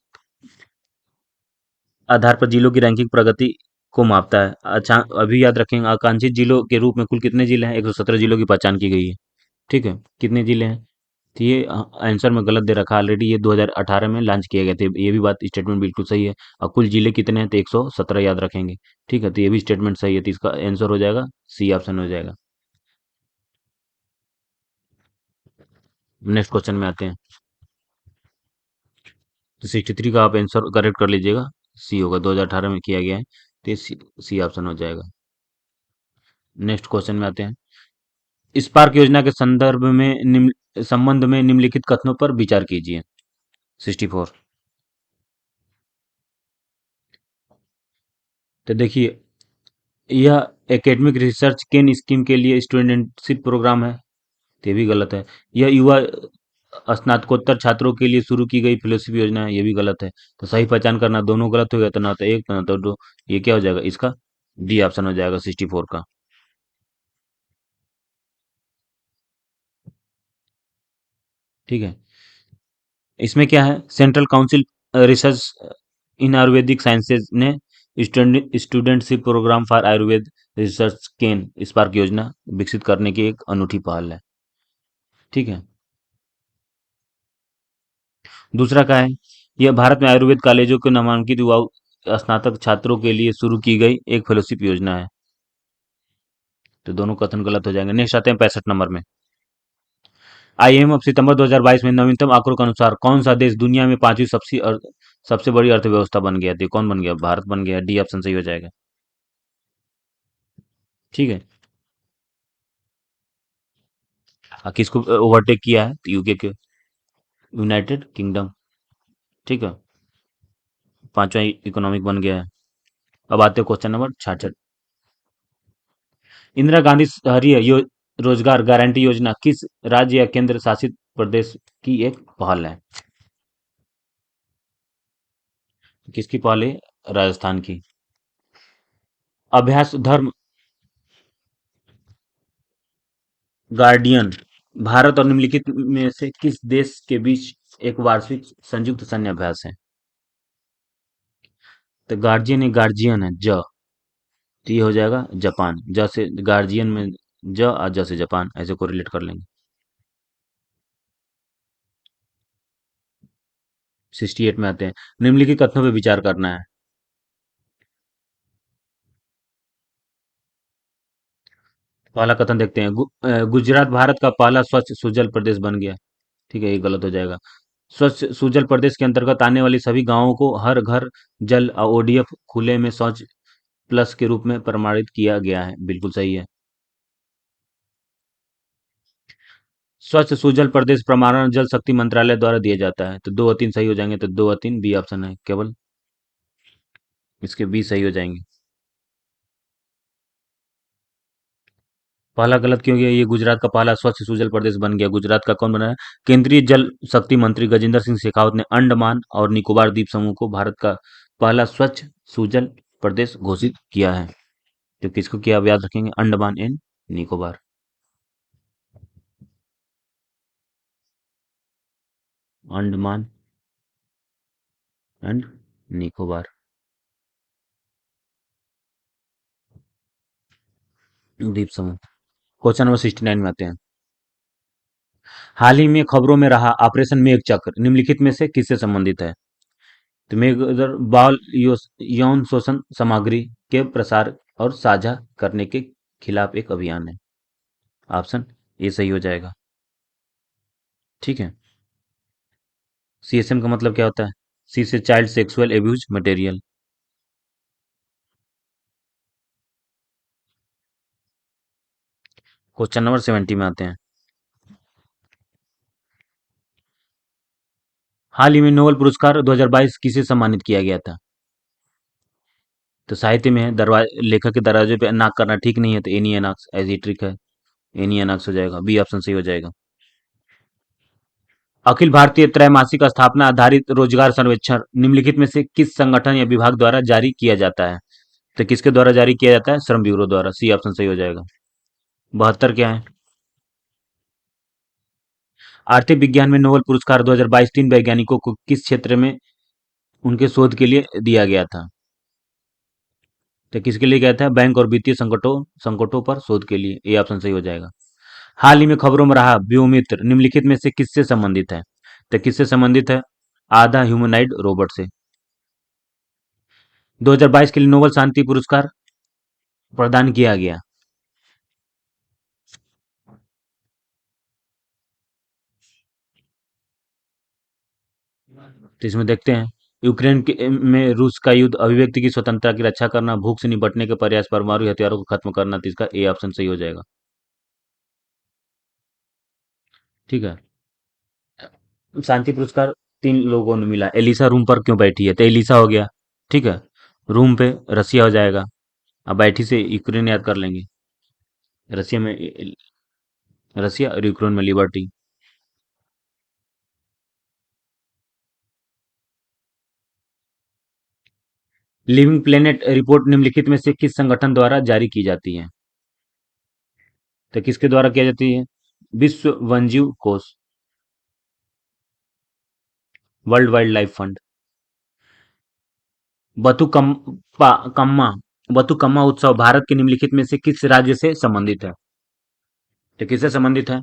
Speaker 1: आधार पर जिलों की रैंकिंग प्रगति को मापता है। अच्छा, अभी याद रखेंगे, आकांक्षित जिलों के रूप में कुल कितने जिले हैं, 117 जिलों की पहचान की गई है। ठीक है, कितने जिले हैं? तो ये आंसर में गलत दे रखा है ऑलरेडी, ये 2018 में लॉन्च किए गए थे, ये भी बात स्टेटमेंट बिल्कुल सही है। और कुल जिले कितने हैं, तो 117 याद रखेंगे। ठीक है, तो ये भी स्टेटमेंट सही है, तो इसका आंसर हो जाएगा सी ऑप्शन हो जाएगा। नेक्स्ट क्वेश्चन में आते हैं, तो 63 का आप आंसर करेक्ट कर लीजिएगा, सी होगा, 2018 में किया गया है, तो सी ऑप्शन हो जाएगा। नेक्स्ट क्वेश्चन में आते हैं, स्पार्क योजना के संबंध में निम्नलिखित कथनों पर विचार कीजिए। 64, तो देखिए, यह एकेडमिक रिसर्च केन स्कीम के लिए स्टूडेंटशिप प्रोग्राम है, तो ये भी गलत है। यह युवा स्नातकोत्तर छात्रों के लिए शुरू की गई फेलोशिप योजना है, ये भी गलत है। तो सही पहचान करना, दोनों गलत हो गया, तो ना तो एक ना तो दो, ये क्या हो जाएगा, इसका डी ऑप्शन हो जाएगा 64 का। ठीक है, इसमें क्या है, central council research in Ayurvedic sciences ने studentship programme for Ayurveda research ken spark योजना विकसित करने की एक अनूठी पहल है। ठीक है, दूसरा क्या है, यह भारत में आयुर्वेद कॉलेजों के नामांकित युवा स्नातक छात्रों के लिए शुरू की गई एक फेलोशिप योजना है। तो दोनों कथन गलत हो जाएंगे। नेक्स्ट आते हैं 65 नंबर में, आईएमएफ सितंबर 2022 में नवीनतम आंकड़ों के अनुसार कौन सा देश दुनिया में पांचवी सबसे बड़ी अर्थव्यवस्था बन गया? तो कौन बन गया, भारत बन गया, डी ऑप्शन सही हो जाएगा। ठीक है, किसको ओवरटेक किया है, तो यूके के, यूनाइटेड किंगडम। ठीक है, पांचवा इकोनॉमिक बन गया है। अब आते हैं क्वेश्चन नंबर 66, इंदिरा गांधी शहरी रोजगार गारंटी योजना किस राज्य या केंद्र शासित प्रदेश की एक पहल है? किसकी पहल है? राजस्थान की। अभ्यास धर्म गार्डियन भारत और निम्नलिखित में से किस देश के बीच एक वार्षिक संयुक्त सैन्य अभ्यास है? तो गार्जियन है, ज, तो ये हो जाएगा जापान, ज से गार्जियन में ज, और ज से जापान, ऐसे को रिलेट कर लेंगे। 68 में आते हैं, निम्नलिखित कथनों पर विचार करना है। पहला कथन देखते हैं, गुजरात भारत का पहला स्वच्छ सुजल प्रदेश बन गया। ठीक है, ये गलत हो जाएगा। स्वच्छ सुजल प्रदेश के अंतर्गत आने वाली सभी गांवों को हर घर जल ओडीएफ खुले में शौच प्लस के रूप में प्रमाणित किया गया है। बिल्कुल सही है। स्वच्छ सुजल प्रदेश प्रमाणन जल शक्ति मंत्रालय द्वारा दिया जाता है। तो दो और तीन सही हो जाएंगे, तो दो और तीन बी ऑप्शन है केवल, इसके बी सही हो जाएंगे। पहला गलत क्यों गया? ये गुजरात का पहला स्वच्छ सुजल प्रदेश बन गया। गुजरात का कौन बनाया? केंद्रीय जल शक्ति मंत्री गजेंद्र सिंह शेखावत ने अंडमान और निकोबार द्वीप समूह को भारत का पहला स्वच्छ सुजल प्रदेश घोषित किया है। तो किसको किया, आप याद रखेंगे, अंडमान एंड निकोबार। अंडमान एंड निकोबार द्वीप समूह। क्वेश्चन नंबर 69 में आते हैं। हाल ही में खबरों में रहा ऑपरेशन मेघ चक्र निम्नलिखित में से किससे संबंधित है? तो मेघ उधर बाल यौन शोषण सामग्री के प्रसार और साझा करने के खिलाफ एक अभियान है। ऑप्शन ए सही हो जाएगा। ठीक है। सीएसएम का मतलब क्या होता है? सी से child sexual abuse material. Question number 70 में आते हैं। हाल ही में नोबेल पुरस्कार 2022 किसे सम्मानित किया गया था? तो साहित्य में है, लेखक के दरवाजे पे नाक करना ठीक नहीं है, तो एनी एनाक्स एज ही ट्रिक है, एनी एनाक्स हो जाएगा, बी ऑप्शन सही हो जाएगा। अखिल भारतीय त्रैमासिक स्थापना आधारित रोजगार सर्वेक्षण निम्नलिखित में से किस संगठन या विभाग द्वारा जारी किया जाता है? तो किसके द्वारा जारी किया जाता है? श्रम ब्यूरो द्वारा, सी ऑप्शन सही हो जाएगा। 72 क्या है? आर्थिक विज्ञान में नोबेल पुरस्कार 2022 तीन वैज्ञानिकों को किस क्षेत्र में उनके शोध के लिए दिया गया था? तो किसके लिए गया था? बैंक और वित्तीय संकटों संकटों पर शोध के लिए, ये ऑप्शन सही हो जाएगा। हाल ही में खबरों में रहा व्योमित्र निम्नलिखित में से किससे संबंधित है? तो किससे संबंधित है? आधा ह्यूमनाइड रोबोट से। 2022 के लिए नोबेल शांति पुरस्कार प्रदान किया गया। तो इसमें देखते हैं, यूक्रेन में रूस का युद्ध, अभिव्यक्ति की स्वतंत्रता की रक्षा करना, भूख से निपटने के प्रयास, परमाणु हथियारों को खत्म करना, तो इसका ए ऑप्शन सही हो जाएगा। ठीक है। शांति पुरस्कार तीन लोगों ने मिला। एलिसा रूम पर क्यों बैठी है? तो एलिसा हो गया। ठीक है। रूम पे रसिया हो जाएगा। अब बैठी से यूक्रेन याद कर लेंगे। रसिया में रसिया और यूक्रेन में लिबर्टी। लिविंग प्लेनेट रिपोर्ट निम्नलिखित में से किस संगठन द्वारा जारी की जाती है? तो किसके द्वारा किया जाती है? विश्व वन्यजीव कोष, world wild life fund. Bathukamma Bathukamma उत्सव भारत के निम्नलिखित में से किस राज्य से संबंधित है? तो किससे संबंधित है?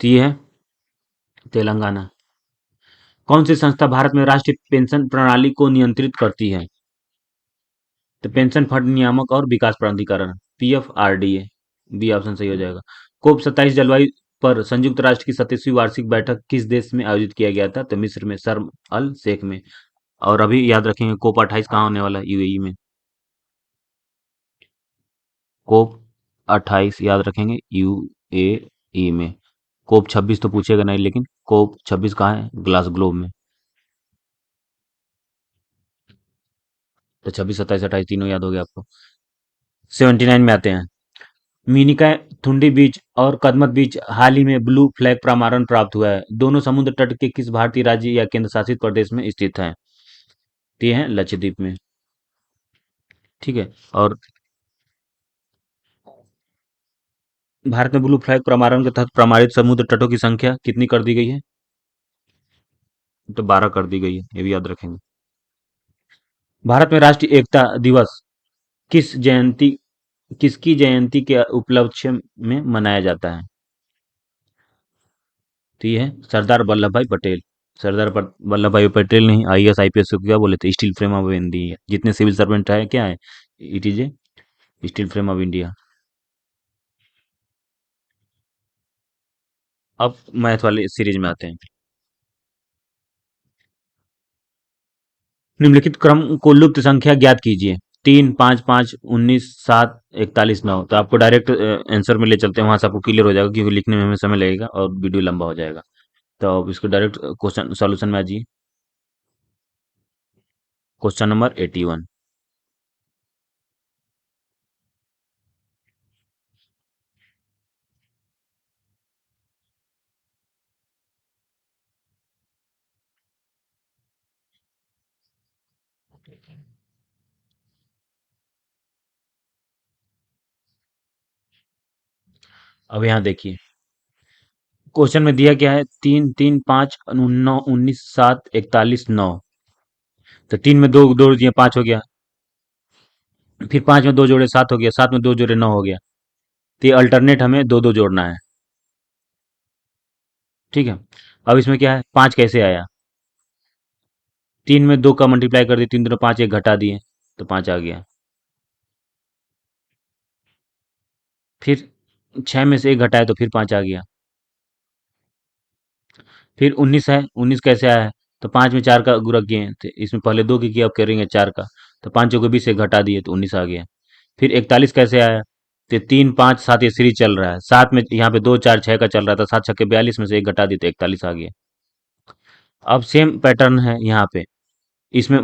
Speaker 1: तो ये है तेलंगाना। कौन सी संस्था भारत में राष्ट्रीय पेंशन प्रणाली को नियंत्रित करती है? तो पेंशन फंड नियामक और विकास प्राधिकरण, पीएफआरडीए, बी ऑप्शन सही हो जाएगा। कोप 27 जलवायु पर संयुक्त राष्ट्र की 37वीं वार्षिक बैठक किस देश में आयोजित किया गया था? तो मिस्र में, शर्म अल शेख में। और अभी याद रखेंगे कोप 28 कहाँ होने वाला है? यूएई में। कोप 28 याद रखेंगे, यूएई में। कोप 26 तो पूछेगा नहीं, लेकिन कोप 26 कहाँ है? ग्लास ग्लोब में। तो 26, 27, 28 तीनों याद हो गया आपको। 79 में आते हैं। मिनिकॉय थुंडी बीच और कदमत बीच हाल ही में ब्लू फ्लैग प्रमाणन प्राप्त हुआ है। दोनों समुद्र तट के किस भारतीय राज्य या केंद्र शासित प्रदेश में स्थित हैं? तो ये हैं लक्षद्वीप में। ठीक है। और भारत में ब्लू फ्लैग प्रमाणन के तहत प्रमाणित समुद्र तटों की संख्या कितनी कर दी गई है? तो 12 कर दी गई है, ये भी याद रखेंगे। भारत में राष्ट्रीय एकता दिवस किस जयंती किसकी जयंती के उपलक्ष्य में मनाया जाता है? तो ये है सरदार वल्लभ भाई पटेल। वल्लभ भाई पटेल ने आईएएस आईपीएस को क्या बोले थे? Steel frame of India. जितने सिविल सर्वेंट है क्या है? It is a steel frame of India. अब मैथ वाले सीरीज में आते हैं। निम्नलिखित क्रम को लुप्त संख्या ज्ञात कीजिए। 3, 5, 5, 19, 7, 41, 9। तो आपको डायरेक्ट आंसर में ले चलते हैं, वहां से आपको क्लियर हो जाएगा, क्योंकि लिखने में हमें समय लगेगा और वीडियो लंबा हो जाएगा। तो अब इसको डायरेक्ट क्वेश्चन सॉल्यूशन में आ जाइए। Question number 81। अब यहाँ देखिए, क्वेश्चन में दिया क्या है, 3, 3, 5, 9, 19, 7, 41, 9। तो 3 में दो दो दिए, 5 हो गया। फिर 5 में दो जोड़े 7 हो गया, 7 में दो जोड़े 9 हो गया। तो ये अल्टरनेट हमें दो दो जोड़ना है। ठीक है। अब इसमें क्या है, 5 कैसे आया? 3 में 2 का मल्टीप्लाई कर दिए, 3 दूनी 5, एक घटा दिए तो 5 आ गया। फिर 6 में से एक घटाए तो फिर 5 आ गया। फिर 19 है, 19 कैसे आया है? तो 5 में 4 का गुणा किए थे, इसमें पहले 2 की किया, अब करेंगे 4 का। तो 5 को 20 से घटा दिए तो 19 आ गया। फिर 41 कैसे आया? तो 3, 5, 7 ये सीरीज चल रहा है, 7 में यहाँ पे 2, 4, 6 का चल रहा था, 7 छक्के 42 में से एक घटा दिए तो 41 आ गया। अब सेम पैटर्न है यहाँ पे, इसमें